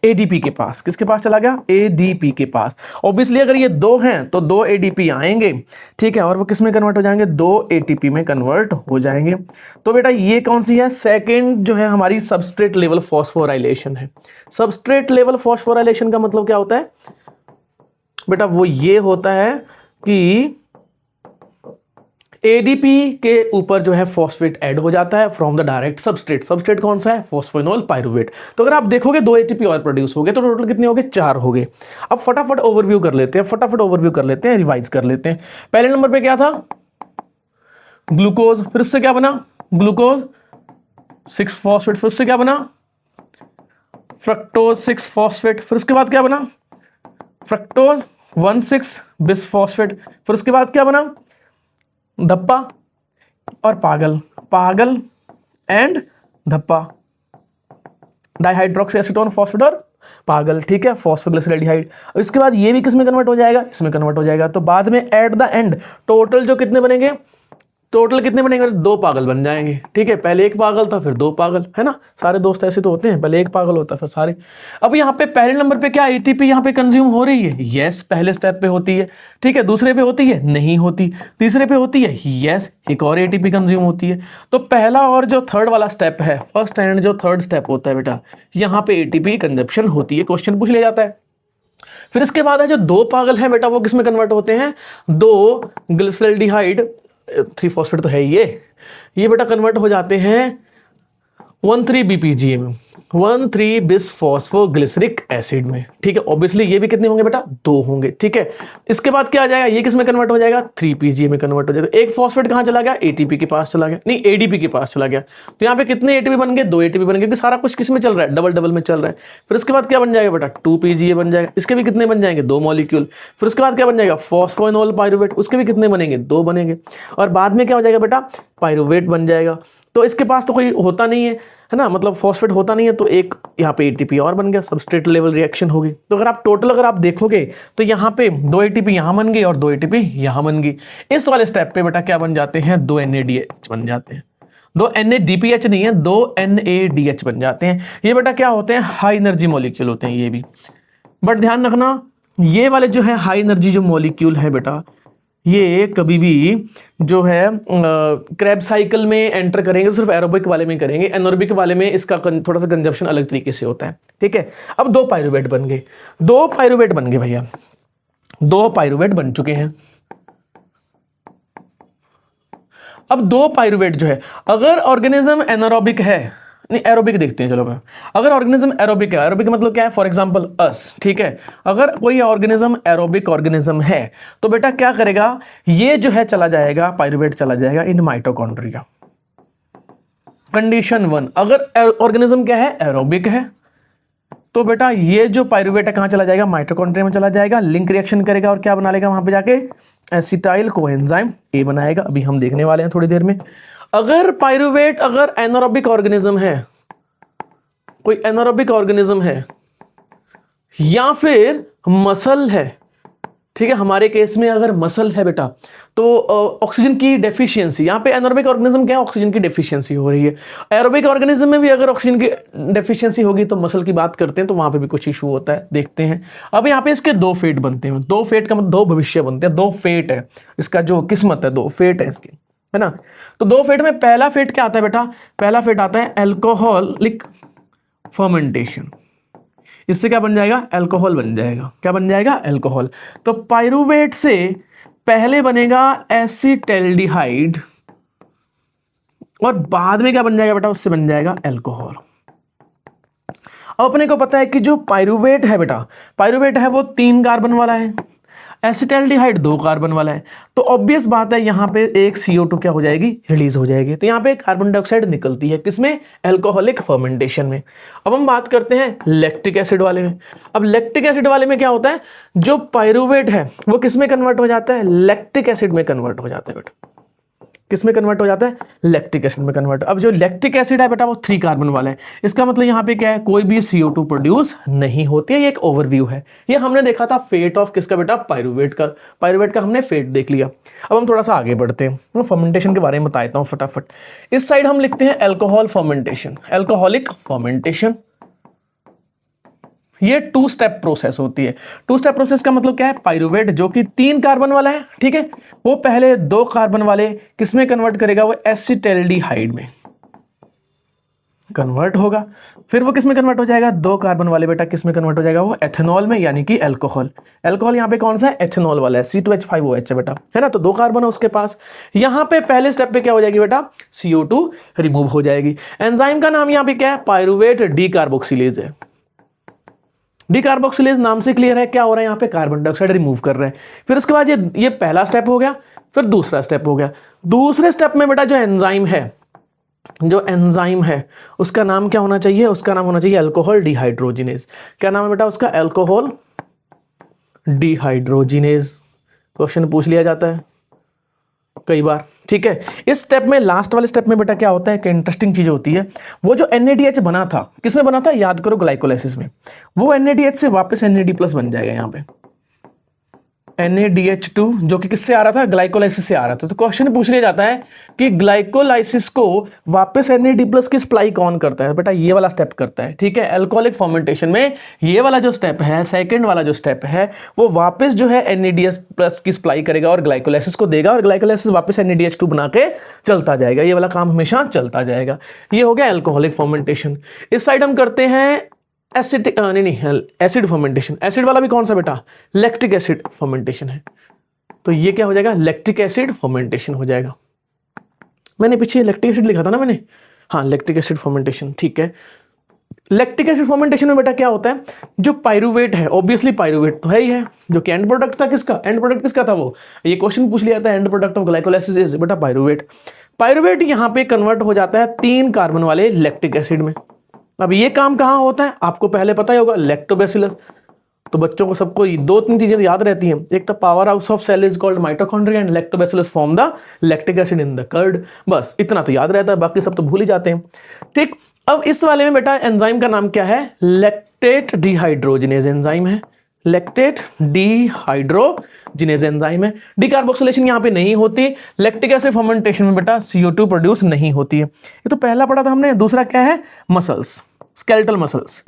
एडीपी के पास। किसके पास चला गया, एडीपी के पास। ऑब्वियसली अगर ये दो हैं तो दो एडीपी आएंगे, ठीक है, और वो किस में कन्वर्ट हो जाएंगे, दो एटीपी में कन्वर्ट हो जाएंगे। तो बेटा ये कौन सी है, सेकंड जो है हमारी सबस्ट्रेट लेवल फॉस्फोराइलेशन है। सबस्ट्रेट लेवल फॉस्फोराइलेशन का मतलब क्या होता है बेटा, वो ये होता है कि एडीपी के ऊपर जो है फॉस्फेट ऐड हो जाता है from the direct substrate. Substrate कौन सा है, फॉस्फोइनोल पाइरूवेट। तो अगर आप देखोगे दो एटीपी और प्रोड्यूस हो गए, तो टोटल कितने हो गए, 4 हो गए। अब फटाफट ओवरव्यू कर लेते हैं, रिवाइज कर लेते हैं। पहले नंबर पे क्या था, ग्लूकोज, फिर उससे क्या बना, ग्लूकोज 6 फॉस्फेट, फिर उससे क्या बना, फ्रक्टोज 6 फॉस्फेट, फिर उसके बाद क्या बना, फ्रक्टोज 1,6 बिस फॉस्फेट, फिर उसके बाद क्या बना, धप्पा और पागल एंड धप्पा, डाइहाइड्रोक्सी एसीटोन फॉस्फेट और पागल, ठीक है, फॉस्फोग्लिसरैल्डिहाइड। और इसके बाद ये भी किस में कन्वर्ट हो जाएगा, इसमें कन्वर्ट हो जाएगा। तो बाद में एट द एंड टोटल जो कितने बनेंगे, टोटल कितने बनेंगे, दो पागल बन जाएंगे, ठीक है। पहले एक पागल था फिर दो पागल, है ना, सारे दोस्त ऐसे तो होते हैं, पहले एक पागल होता है फिर सारे। अब यहाँ पे पहले नंबर पे क्या एटीपी यहाँ पे कंज्यूम हो रही है, यस, पहले स्टेप पे होती है, ठीक है। दूसरे पे होती है, नहीं होती। तीसरे पे होती है, यस, एक और एटीपी कंज्यूम होती है। तो पहला और जो थर्ड वाला स्टेप है, फर्स्ट एंड जो थर्ड स्टेप होता है बेटा, यहाँ पे एटीपी कंजप्शन होती है, क्वेश्चन पूछ लिया जाता है। फिर इसके बाद है जो दो पागल हैं बेटा, वो किस में कन्वर्ट होते हैं, दो ग्लिसरैल्डिहाइड 3 फॉस्फेट तो है ये बेटा कन्वर्ट हो जाते हैं 13-BPGA में, 13 बिस फॉस्फोग्लिसरिक एसिड में, ठीक है। ऑब्वियसली ये भी कितने होंगे बेटा, 2 होंगे, ठीक है। इसके बाद क्या आ जाएगा, ये किस में कन्वर्ट हो जाएगा, 3-PGA में कन्वर्ट हो जाएगा। एक फॉस्फेट कहां चला गया, एटीपी के पास चला गया, नहीं एडीपी के पास चला गया। तो यहाँ पे कितने एटीपी बन गए, 2 एटीपी बन गए, क्योंकि सारा कुछ किस में चल रहा है, डबल में चल रहा है। फिर उसके बाद क्या बन जाएगा बेटा, 2-PGA बन जाएगा, इसके भी कितने बन जाएंगे, 2 मॉलिक्यूल। फिर उसके बाद क्या बन जाएगा, फॉस्फोइनोल पाइरूवेट, उसके भी कितने बनेंगे, 2 बनेंगे। और बाद में क्या हो जाएगा बेटा, पाइरूवेट बन जाएगा। तो इसके पास तो कोई होता नहीं है, है ना, मतलब फॉस्फेट होता नहीं है तो एक यहाँ पे एटीपी और बन गया, सबस्ट्रेट लेवल रिएक्शन होगी। तो अगर आप टोटल अगर आप देखोगे तो यहाँ पे 2 एटीपी यहाँ बन गई और 2 एटीपी यहाँ बन गई। इस वाले स्टेप पे बेटा क्या बन जाते हैं, 2 NADH बन जाते हैं। 2 NADPH नहीं है, 2 NADH बन जाते हैं। ये बेटा क्या होते हैं, हाई एनर्जी मॉलिक्यूल होते हैं ये भी। बट ध्यान रखना ये वाले जो है हाई एनर्जी जो मॉलिक्यूल है बेटा, ये कभी भी जो है क्रैब साइकिल में एंटर करेंगे सिर्फ एरोबिक वाले में करेंगे, एनारोबिक वाले में इसका थोड़ा सा कंजप्शन अलग तरीके से होता है। ठीक है, अब 2 पायरुवेट बन गए, 2 पायरुवेट बन गए भैया, 2 पायरुवेट बन चुके हैं। अब 2 पायरुवेट जो है, अगर ऑर्गेनिज्म एनारोबिक है, नहीं एरोबिक देखते हैं चलो मैं, अगर ऑर्गेनिज्म एरोबिक है, एरोबिक मतलब क्या है, फॉर एग्जांपल अस, ठीक है, अगर कोई ऑर्गेनिज्म एरोबिक ऑर्गेनिज्म है तो बेटा क्या करेगा, ये जो है चला जाएगा, पायरुवेट चला जाएगा इन माइटोकॉन्ड्रिया। कंडीशन 1, अगर ऑर्गेनिज्म क्या है, एरोबिक है, तो बेटा ये जो पायरुवेट है कहां चला जाएगा, माइटोकॉन्ड्रिया में चला जाएगा, लिंक रिएक्शन करेगा और क्या बना लेगा वहां पे जाके, एसिटाइल कोएंजाइम ए बनाएगा। अभी हम देखने वाले हैं थोड़ी देर में। अगर पायरुवेट अगर एनारोबिक ऑर्गेनिज्म है, कोई एनारोबिक ऑर्गेनिज्म है या फिर मसल है, ठीक है, हमारे केस में अगर मसल है बेटा तो ऑक्सीजन की डेफिशिएंसी, यहाँ पे एनारोबिक ऑर्गेनिज्म क्या है, ऑक्सीजन की डेफिशिएंसी हो रही है। एरोबिक ऑर्गेनिज्म में भी अगर ऑक्सीजन की डेफिशिएंसी होगी तो मसल की बात करते हैं तो वहां पे भी कुछ इशू होता है, देखते हैं। अब यहाँ पे इसके 2 फेट बनते हैं, 2 फेट का मतलब 2 भविष्य बनते हैं, 2 फेट है इसका, जो किस्मत है 2 फेट है इसकी, है ना। तो 2 फेट में पहला फेट क्या आता है बेटा, पहला फेट आता है एल्कोहलिक फर्मेंटेशन। इससे क्या बन जाएगा, अल्कोहल बन जाएगा। क्या बन जाएगा, अल्कोहल। तो पायरुवेट से पहले बनेगा एसिटाल्डिहाइड और बाद में क्या बन जाएगा बेटा, उससे बन जाएगा अल्कोहल। अब अपने को पता है कि जो पायरुवेट है बेटा, पायरुवेट है वो 3 कार्बन वाला है, एसिटाल्डिहाइड 2 कार्बन वाला है। तो ऑब्वियस बात है यहाँ पे एक CO2 क्या हो जाएगी, रिलीज हो जाएगी। तो यहाँ पे कार्बन डाइऑक्साइड निकलती है, किसमें, अल्कोहलिक फर्मेंटेशन में। अब हम बात करते हैं लैक्टिक एसिड वाले में। अब लैक्टिक एसिड वाले में क्या होता है, जो पायरुवेट है वो किस में कन्वर्ट हो जाता है, लैक्टिक एसिड में कन्वर्ट हो जाता है बेटा। किस में कन्वर्ट हो जाता है, लैक्टिक एसिड में कन्वर्ट। अब जो लैक्टिक एसिड है बेटा वो 3 कार्बन वाला है। इसका मतलब यहाँ पे क्या है, कोई भी CO2 प्रोड्यूस नहीं होती है। ये एक ओवरव्यू है। ये हमने देखा था फेट ऑफ किसका बेटा, पायरुवेट का। पायरुवेट का हमने फेट देख लिया। अब हम थोड़ा सा आगे बढ़ते हैं, मैं फर्मेंटेशन के बारे में बता देता हूँ फटाफट। इस साइड हम लिखते हैं एल्कोहल फर्मेंटेशन, एल्कोहलिक फर्मेंटेशन। ये 2 स्टेप प्रोसेस होती है। 2 स्टेप प्रोसेस का मतलब क्या है, पायरुवेट जो कि 3 कार्बन वाला है, ठीक है, वो पहले 2 कार्बन वाले किसमें कन्वर्ट करेगा, वो एसिटाल्डिहाइड में कन्वर्ट होगा। फिर वो किसमें कन्वर्ट हो जाएगा, 2 कार्बन वाले बेटा किसमें कन्वर्ट हो जाएगा, वो एथेनॉल में, यानी कि अल्कोहल। अल्कोहल यहाँ पे कौन सा है, एथेनॉल वाला है, C2H5OH है बेटा, है ना। तो 2 कार्बन है उसके पास। यहाँ पे पहले स्टेप पे क्या हो जाएगी बेटा, CO2 रिमूव हो जाएगी। एंजाइम का नाम यहाँ पे क्या है, पायरुवेट डीकार्बोक्सिलेज है। डीकार्बोक्सिलेज नाम से क्लियर है, क्या हो रहा है यहाँ पे, कार्बन डाइऑक्साइड रिमूव कर रहे हैं। फिर उसके बाद ये पहला स्टेप हो गया, फिर दूसरा स्टेप हो गया। दूसरे स्टेप में बेटा जो एंजाइम है, जो एंजाइम है उसका नाम क्या होना चाहिए, उसका नाम होना चाहिए अल्कोहल डिहाइड्रोजिनेज। क्या नाम है बेटा उसका, अल्कोहल डिहाइड्रोजिनेज। क्वेश्चन पूछ लिया जाता है कई बार, ठीक है। इस स्टेप में, लास्ट वाले स्टेप में बेटा क्या होता है कि इंटरेस्टिंग चीज होती है, वो जो NADH बना था, किसमें बना था, याद करो, ग्लाइकोलाइसिस में। वो NADH से वापस NAD+ बन जाएगा यहाँ पे, NADH2, जो कि किससे आ रहा था, ग्लाइकोलाइसिस से आ रहा था। तो क्वेश्चन पूछ लिया जाता है कि ग्लाइकोलाइसिस को वापस NAD+ की सप्लाई कौन करता है, बेटा ये वाला स्टेप करता है, ठीक है। अल्कोहलिक फर्मेंटेशन में ये वाला जो स्टेप है, सेकंड वाला जो स्टेप है, वो वापस जो है NADH+ की सप्लाई करेगा और ग्लाइकोलाइसिस को देगा, और ग्लाइकोलाइसिस वापस NADH2 बना के चलता जाएगा। ये वाला काम हमेशा चलता जाएगा। ये हो गया अल्कोहलिक फर्मेंटेशन। इस साइड हम करते हैं एसिड फर्मेंटेशन। एसिड वाला भी कौन सा बेटा, लैक्टिक एसिड फर्मेंटेशन है। तो ये क्या हो जाएगा, लैक्टिक एसिड फर्मेंटेशन हो जाएगा। मैंने पीछे लैक्टिक एसिड लिखा था ना मैंने, हाँ, लैक्टिक एसिड फर्मेंटेशन, ठीक है। लैक्टिक एसिड फर्मेंटेशन में बेटा क्या होता है, जो पायरुवेट है, ऑब्वियसली पायरुवेट तो है ही है, जो कि एंड प्रोडक्ट था, किसका एंड प्रोडक्ट किसका था, वो ये क्वेश्चन पूछ लिया था, and product of glycolysis is बेटा पायरुवेट। पायरुवेट यहाँ पे कन्वर्ट हो जाता है 3 कार्बन वाले लैक्टिक एसिड में। अब ये काम कहाँ होता है, आपको पहले पता ही होगा, लैक्टोबैसिलस। तो बच्चों को सबको 2-3 चीजें याद रहती हैं, एक तो power house of cell is called mitochondria and lactobacillus form the lactic acid in the curd. बस इतना तो याद रहता है, बाकी सब तो भूल ही जाते हैं, ठीक। अब इस वाले में बेटा एंजाइम का नाम क्या है, लैक्टेट डिहाइड्रोजिनेज एंजाइम है, लैक्टेट डिहाइड्रोजिनेज एंजाइम है। डीकार्बोक्सिलेशन यहाँ पे नहीं होती, लैक्टिक एसिड फर्मेंटेशन में बेटा CO2 प्रोड्यूस नहीं होती है। ये तो पहला पढ़ा था हमने। दूसरा क्या है, muscles, skeletal muscles,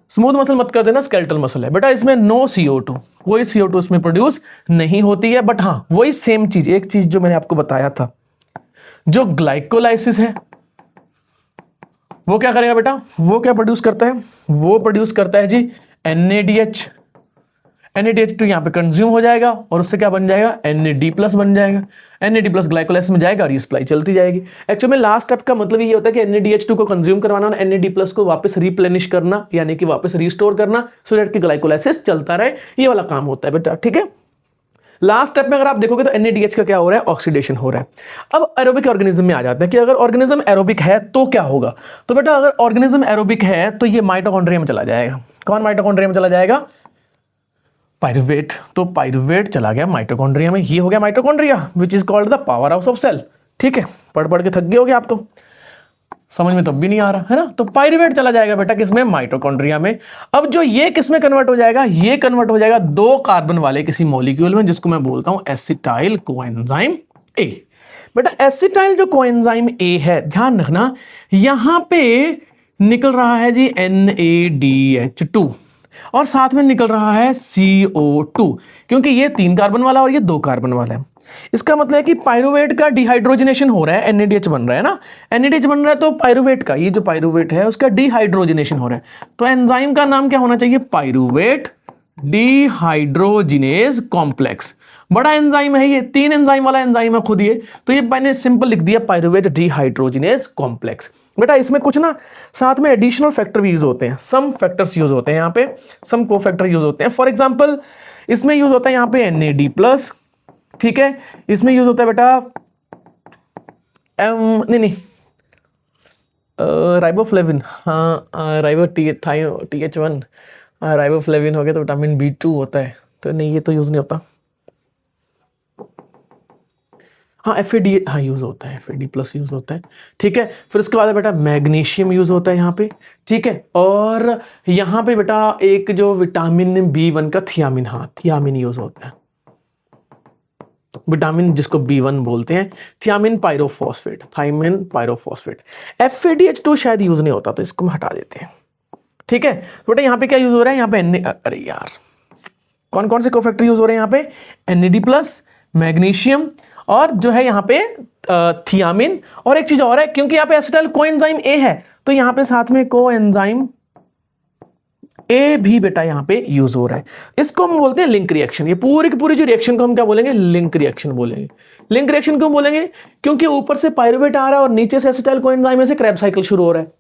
smooth muscle मत कर देना, स्केलेटल मसल है बेटा, इसमें नो CO2, कोई CO2 इसमें प्रोड्यूस नहीं होती है। बट हाँ वही सेम चीज, एक चीज जो मैंने आपको बताया था, जो ग्लाइकोलाइसिस है वो क्या करेगा बेटा, वो क्या प्रोड्यूस करता है, वो प्रोड्यूस करता है जी NADH। NADH2 यहाँ पे कंज्यूम हो जाएगा और उससे क्या बन जाएगा, NAD+ बन जाएगा। NAD+ ग्लाइकोलाइसिस में जाएगा और ये सप्लाई चलती जाएगी। एक्चुअली में लास्ट स्टेप का मतलब ये होता है कि NADH2 को कंज्यूम करवाना और NAD+ को वापस रिप्लेनिश करना, यानी कि वापस रिस्टोर करना, सो दैट कि ग्लाइकोलाइसिस चलता रहे, ये वाला काम होता है बेटा, ठीक है। लास्ट स्टेप में अगर आप देखोगे तो NADH का क्या हो रहा है, ऑक्सीडेशन हो रहा है। अब एरोबिक ऑर्गेनिज्म में आ जाते हैं कि अगर ऑर्गेनिज्म एरोबिक है तो क्या होगा। तो बेटा अगर ऑर्गेनिज्म एरोबिक है तो ये माइटोकॉन्ड्रिया में चला जाएगा। कौन माइटोकॉन्ड्रिया में चला जाएगा, पायरुवेट। तो पायरुवेट चला गया माइटोकॉन्ड्रिया में, ये हो गया mitochondria which is called the power house of cell. ठीक है, पढ़ पढ़ के थक गए होगे आप, तो समझ में तब भी नहीं आ रहा है ना। तो पायरुवेट चला जाएगा बेटा किसमें, माइटोकॉन्ड्रिया में। अब जो ये किसमें कन्वर्ट हो जाएगा, ये कन्वर्ट हो जाएगा 2 कार्बन वाले किसी मॉलिक्यूल में, जिसको मैं बोलता हूं एसिटाइल कोएंजाइम A। बेटा एसिटाइल जो कोएंजाइम A है, ध्यान रखना यहां पे निकल रहा है जी NADH2 और साथ में निकल रहा है CO2, क्योंकि ये 3 कार्बन वाला और ये 2 कार्बन वाला है। इसका मतलब है कि पायरुवेट का डिहाइड्रोजनेशन हो रहा है, NADH बन रहा है ना, NADH बन रहा है, तो पायरुवेट का, ये जो पायरुवेट है उसका डिहाइड्रोजनेशन हो रहा है। तो एंजाइम का नाम क्या होना चाहिए, पायरुवेट डिहाइड्रोजिनेज कॉम्प्लेक्स। बड़ा एंजाइम है ये, 3 एंजाइम वाला एंजाइम है खुद ये, तो ये मैंने सिंपल लिख दिया पायरुवेट डिहाइड्रोजिनेज कॉम्प्लेक्स। बेटा इसमें कुछ ना साथ में एडिशनल फैक्टर भी यूज होते हैं, सम फैक्टर्स यूज होते हैं यहाँ पे, सम कोफैक्टर यूज होते हैं। फॉर एग्जांपल इसमें यूज होता है यहाँ पे NAD+, ठीक है, इसमें यूज होता है बेटा नहीं राइबोफ्लेविन, हाँ TH1 राइबोफ्लेविन हो गया, तो विटामिन B2 होता है, तो नहीं ये तो यूज नहीं होता। हाँ FAD, हाँ यूज होता है, FAD+ यूज होता है, ठीक है। फिर उसके बाद बेटा मैग्नीशियम यूज होता है यहाँ पे, ठीक है। और यहाँ पे बेटा एक जो विटामिन B1 का थियामिन, हाँ थियामिन यूज होता है, विटामिन जिसको B1 बोलते हैं, thiamine pyrophosphate, thiamine pyrophosphate. FADH2 शायद यूज नहीं होता, तो इसको हम हटा देते हैं, ठीक है। तो बेटा यहाँ पे क्या यूज हो रहा है, यहाँ पे अरे यार कौन कौन से कोफैक्टर यूज हो रहे हैं यहाँ पे, NAD+, मैग्नीशियम और जो है यहाँ पे थियामिन, और एक चीज और है, क्योंकि यहाँ पे एसिटाइल कोएंजाइम A है तो यहाँ पे साथ में कोएंजाइम A भी बेटा यहाँ पे यूज हो रहा है। इसको हम बोलते हैं लिंक रिएक्शन। ये पूरी की पूरी जो रिएक्शन को हम क्या बोलेंगे, लिंक रिएक्शन बोलेंगे। लिंक रिएक्शन क्यों बोलेंगे, क्योंकि ऊपर से पायरुवेट आ रहा है और नीचे से एसिटाइल कोएंजाइम में से क्रैब साइकिल शुरू हो रहा है।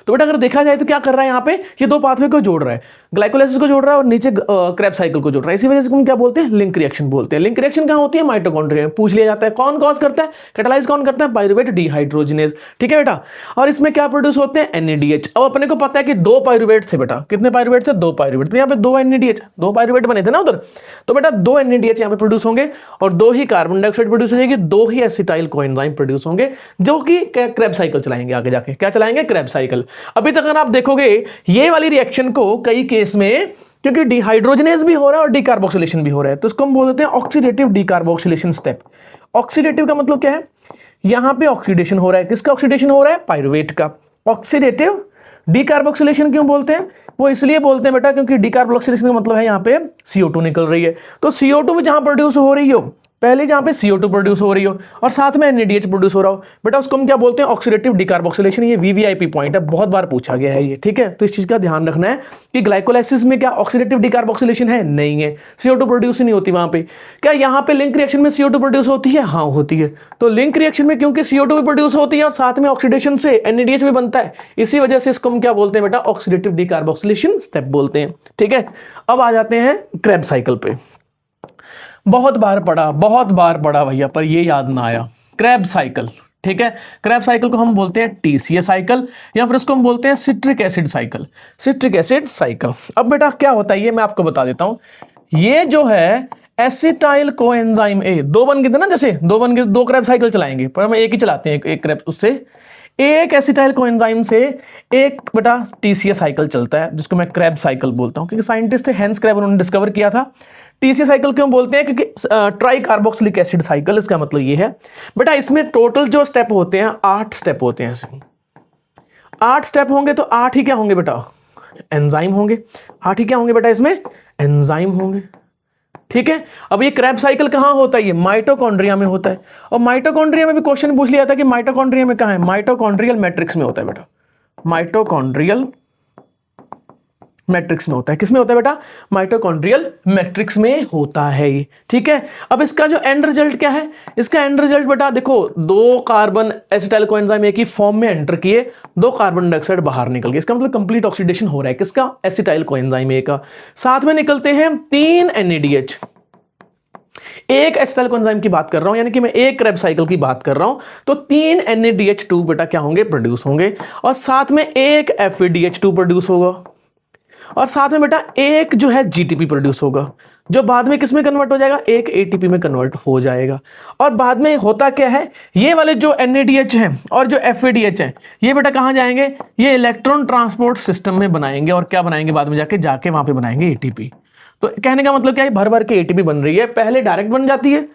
तो बेटा अगर देखा जाए तो क्या कर रहा है यहाँ पे, ये 2 पाथवे को जोड़ रहा है, ग्लाइकोलाइसिस को जोड़ रहा है और नीचे क्रैब साइकिल को जोड़ रहा है। इसी वजह से हम क्या बोलते हैं, लिंक रिएक्शन बोलते हैं। लिंक रिएक्शन कहाँ होती है, माइटोकॉन्ड्रिया में। पूछ लिया जाता है कौन कॉज करता है, कैटालाइज कौन करता है, पायरुवेट डिहाइड्रोजिनेज, ठीक है बेटा। और इसमें क्या प्रोड्यूस होते हैं, NADH। अब अपने को पता है कि 2 पायरुवेट थे बेटा, कितने पायरुवेट थे, 2 पायरुवेट, तो यहाँ पे 2 NADH, 2 पायरुवेट बने थे ना उधर, तो बेटा 2 NADH यहाँ पे प्रोड्यूस होंगे और 2 ही कार्बन डाइऑक्साइड प्रोड्यूस हो जाएगी, 2 ही एसिटाइल कोएंजाइम प्रोड्यूस होंगे, जो कि क्रैब साइकिल चलाएंगे आगे जाके। क्या चलाएंगे, क्रैब साइकिल। अभी तक अगर आप देखोगे ये वाली रिएक्शन को कई केस में, क्योंकि डिहाइड्रोजनेज भी हो रहा है और डीकार्बोक्सिलेशन भी हो रहा है, तो इसको हम बोल देते हैं ऑक्सीडेटिव डीकार्बोक्सिलेशन स्टेप। ऑक्सीडेटिव का मतलब क्या है, यहां पे ऑक्सीडेशन हो रहा है, किसका ऑक्सीडेशन हो रहा है, पायरुवेट का। ऑक्सीडेटिव डीकार्बोक्सिलेशन क्यों बोलते हैं, वो इसलिए बोलते हैं बेटा क्योंकि डीकार्बोक्सिलेशन का मतलब है यहाँ पे CO2 निकल रही है, तो CO2 भी जहां प्रोड्यूस हो रही हो, पहले जहां पे CO2 प्रोड्यूस हो रही हो और साथ में NADH प्रोड्यूस हो रहा हो, बेटा उसको हम क्या बोलते हैं, ऑक्सीडेटिव डीकार्बोक्सिलेशन। ये VVIP पॉइंट है, बहुत बार पूछा गया है ये, ठीक है। तो इस चीज का ध्यान रखना है कि ग्लाइकोलाइसिस में क्या ऑक्सीडेटिव डीकार्बोक्सिलेशन है, नहीं है, CO2 प्रोड्यूस नहीं होती वहां पे। क्या यहाँ पे लिंक रिएक्शन में CO2 प्रोड्यूस होती है, हाँ होती है। तो लिंक रिएक्शन में क्योंकि CO2 भी प्रोड्यूस होती है और साथ में ऑक्सीडेशन से NADH भी बनता है, इसी वजह से इसको हम क्या बोलते हैं बेटा, ऑक्सीडेटिव डीकार्बोक्सिलेशन स्टेप बोलते हैं, ठीक है। अब आ जाते हैं क्रैब साइकिल पे। बहुत बार पढ़ा भैया, पर ये याद ना आया, क्रैब साइकिल, ठीक है। क्रैब साइकिल को हम बोलते हैं TCA साइकिल या फिर उसको हम बोलते हैं citric acid cycle, citric acid cycle. अब बेटा क्या होता है ये मैं आपको बता देता हूं। ये जो है एसिटाइल कोएंजाइम A, 2 बन गए थे ना, जैसे 2 बन गए, 2 क्रैब साइकिल चलाएंगे, पर हम एक ही चलाते हैं, एक क्रैब उससे एक एसिटाइल कोएंजाइम से एक बेटा टीसीए साइकिल चलता है, जिसको मैं क्रैब साइकिल बोलता हूं, क्योंकि साइंटिस्ट थे हैंस क्रैब, उन्होंने डिस्कवर किया था। टीसीए साइकिल क्यों बोलते हैं? क्योंकि ट्राई कार्बोक्सिलिक एसिड साइकिल, इसका मतलब ये है बेटा इसमें टोटल जो स्टेप होते हैं 8 स्टेप होते हैं। इसमें 8 स्टेप होंगे तो 8 ही क्या होंगे बेटा? एंजाइम होंगे। 8 ही क्या होंगे बेटा? इसमें एंजाइम होंगे। ठीक है, अब ये क्रैब साइकिल कहां होता है? ये माइटोकॉन्ड्रिया में होता है। और माइटोकॉन्ड्रिया में भी क्वेश्चन पूछ लिया था कि माइटोकॉन्ड्रिया में कहां है? माइटोकॉन्ड्रियल मैट्रिक्स में होता है बेटा। माइटोकॉन्ड्रियल मैट्रिक्स में होता है। किसमें होता है बेटा? माइटोकॉन्ड्रियल मैट्रिक्स में होता है ये। ठीक है, अब इसका जो एंड रिजल्ट क्या है? इसका एंड रिजल्ट बेटा देखो, 2 कार्बन एसिटाइल कोएंजाइम एक ही फॉर्म में एंटर किए, 2 कार्बन डाइऑक्साइड बाहर निकल गए। इसका मतलब कंप्लीट ऑक्सीडेशन हो रहा है किसका? एसिटाइल कोएंजाइम ए का। साथ में निकलते हैं 3 NADH। एक एसिटाइल कोएंजाइम की बात कर रहा हूं, यानी कि मैं एक क्रैब साइकिल की बात कर रहा हूं, तो 3 NADH2 बेटा क्या होंगे? प्रोड्यूस होंगे। और साथ में एक FADH2 प्रोड्यूस होगा। और साथ में बेटा एक जो है GTP प्रोड्यूस होगा, जो बाद में किस में कन्वर्ट हो जाएगा? एक ATP में कन्वर्ट हो जाएगा। और बाद में होता क्या है? ये वाले जो NADH हैं और जो FADH हैं, ये बेटा कहां जाएंगे? ये इलेक्ट्रॉन ट्रांसपोर्ट सिस्टम में बनाएंगे। और क्या बनाएंगे बाद में? जाके वहां पे बनाएंगे ATP। तो कहने का मतलब क्या है? भर भर के ATP बन रही है। पहले डायरेक्ट बन जाती है,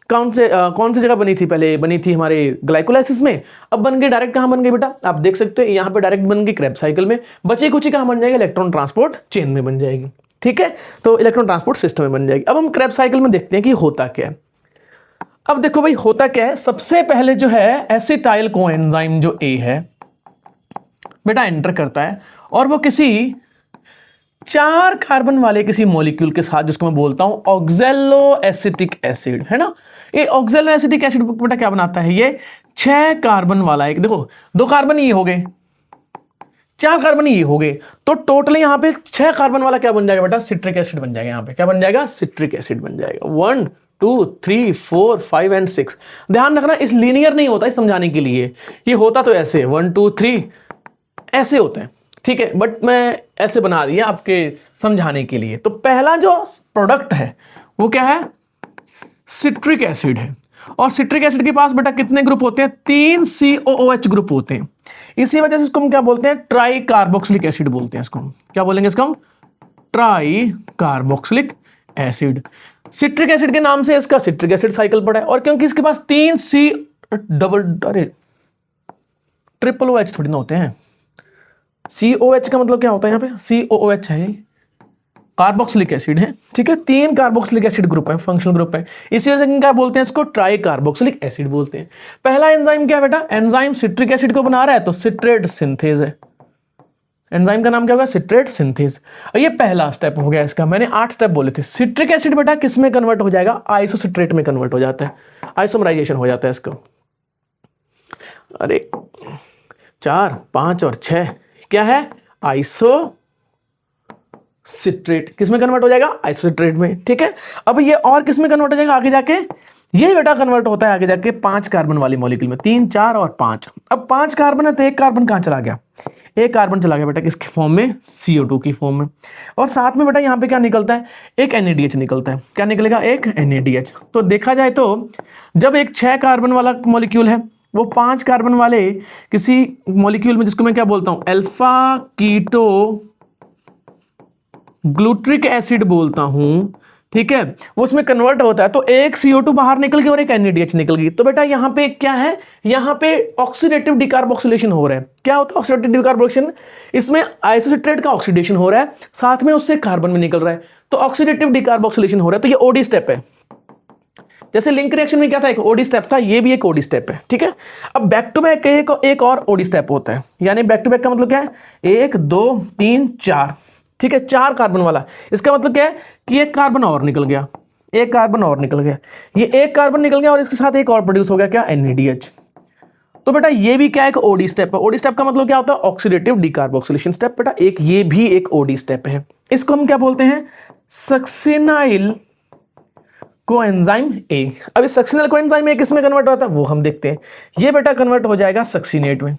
कौन सी जगह बनी थी? पहले बनी थी हमारे ग्लाइकोलाइसिस में, अब बन गई डायरेक्ट। कहां बन गई बेटा? आप देख सकते हो यहाँ पे डायरेक्ट बन गई क्रैब साइकिल में। बची कुछ कहां बन जाएगी? इलेक्ट्रॉन ट्रांसपोर्ट चेन में बन जाएगी। ठीक है, तो इलेक्ट्रॉन ट्रांसपोर्ट सिस्टम में बन जाएगी। अब हम क्रैब साइकिल में देखते हैं कि होता क्या है। अब देखो भाई होता क्या है, सबसे पहले जो है एसिटाइल कोएंजाइम जो ए है बेटा एंटर करता है, और वो किसी 4 कार्बन वाले किसी मॉलिक्यूल के साथ, जिसको मैं बोलता हूं ऑक्जेलो एसिटिक एसिड, है ना। ये ऑक्जेलो एसिटिक एसिड बेटा क्या बनाता है? ये 6 कार्बन वाला एक, देखो 2 कार्बन ये हो गए, 4 कार्बन ये हो गए, तो टोटल यहां पे 6 कार्बन वाला क्या बन जाएगा बेटा? सिट्रिक एसिड बन जाएगा। यहां पे क्या बन जाएगा? सिट्रिक एसिड बन जाएगा। 1 2 3 4 5 एंड 6। ध्यान रखना इस लीनियर नहीं होता, इस समझाने के लिए। ये होता तो ऐसे 1 2 3 ऐसे होते हैं, ठीक है, बट मैं ऐसे बना दिया आपके समझाने के लिए। तो पहला जो प्रोडक्ट है वो क्या है? सिट्रिक एसिड है। और सिट्रिक एसिड के पास बेटा कितने ग्रुप होते हैं? 3 COOH ग्रुप होते हैं। इसी वजह से इसको हम क्या बोलते हैं? ट्राई कार्बोक्सिलिक एसिड बोलते हैं। इसको हम क्या बोलेंगे? इसको हम try carboxylic acid. Citric acid के नाम से इसका सिट्रिक एसिड साइकिल पड़ा है। और क्योंकि इसके पास 3 ट्रिपल OH थोड़ी ना होते हैं। COH का मतलब क्या होता है? यहाँ पे COOH है, कार्बोक्सिलिक एसिड है। ठीक है, 3 कार्बोक्सिलिक एसिड ग्रुप है, फंक्शनल ग्रुप है। इसी वजह से क्या बोलते हैं? इसको ट्राई कार्बोक्सिलिक एसिड बोलते हैं। पहला एंजाइम क्या है बेटा? एंजाइम सिट्रिक एसिड को बना रहा है, तो सिट्रेट सिंथेज है। एंजाइम का नाम क्या होगा? Citrate synthase. ये पहला स्टेप हो गया इसका। मैंने 8 स्टेप बोले थे। सिट्रिक एसिड बेटा किस में कन्वर्ट हो जाएगा? आइसोसिट्रेट में कन्वर्ट हो जाता है, आइसोमराइजेशन हो जाता है इसको। अरे 4 5 और 6 क्या है? आइसोसिट्रेट। किस में कन्वर्ट हो जाएगा? आइसोसिट्रेट में। ठीक है, अब ये और किस में कन्वर्ट हो जाएगा आगे जाके? ये बेटा कन्वर्ट होता है आगे जाके 5 कार्बन वाली मॉलिक्यूल में। 3 4 और 5। अब 5 कार्बन है तो एक कार्बन कहां चला गया? एक कार्बन चला गया बेटा किसके फॉर्म में? CO2 की फॉर्म में। और साथ में बेटा यहां पे क्या निकलता है? एक NADH निकलता है। क्या निकलेगा? एक NADH। तो देखा जाए तो जब एक 6 कार्बन वाला मॉलिक्यूल है, वो 5 कार्बन वाले किसी मॉलिक्यूल में, जिसको मैं क्या बोलता हूं? अल्फा कीटो ग्लूट्रिक एसिड बोलता हूं, ठीक है, वो उसमें कन्वर्ट होता है, तो एक CO2 बाहर निकल गई और एक NADH निकल गई। तो बेटा यहां पे क्या है? यहां पे ऑक्सीडेटिव डिकार्बोक्सिलेशन हो रहा है। क्या होता है ऑक्सीडेटिव डिकार्बोक्सिलेशन? इसमें आइसोसिट्रेट का ऑक्सीडेशन हो रहा है, साथ में उससे कार्बन में निकल रहा है, तो ऑक्सीडेटिव डिकार्बोक्सिलेशन हो रहा है। तो ये OD स्टेप है। जैसे लिंक रिएक्शन में क्या था? एक OD स्टेप था, ये भी एक OD स्टेप है। ठीक है, अब बैक टू बैक एक और OD स्टेप होता है। यानी बैक टू बैक का मतलब क्या है? 1 2 3 4। ठीक है, 4 कार्बन वाला। इसका मतलब क्या है कि एक कार्बन और निकल गया, एक कार्बन और निकल गया, ये एक कार्बन निकल गया और इसके साथ एक और प्रोड्यूस हो गया, क्या? NADH। तो बेटा ये भी क्या? एक OD स्टेप है। OD स्टेप का मतलब क्या होता है? Oxidative decarboxylation step. बेटा एक ये भी एक OD स्टेप है। इसको हम क्या बोलते हैं? Succinyl coenzyme A. अब इस सक्सिनाइल कोएंजाइम ए किस में कन्वर्ट होता है वो हम देखते हैं। ये बेटा कन्वर्ट हो जाएगा सक्सीनेट में।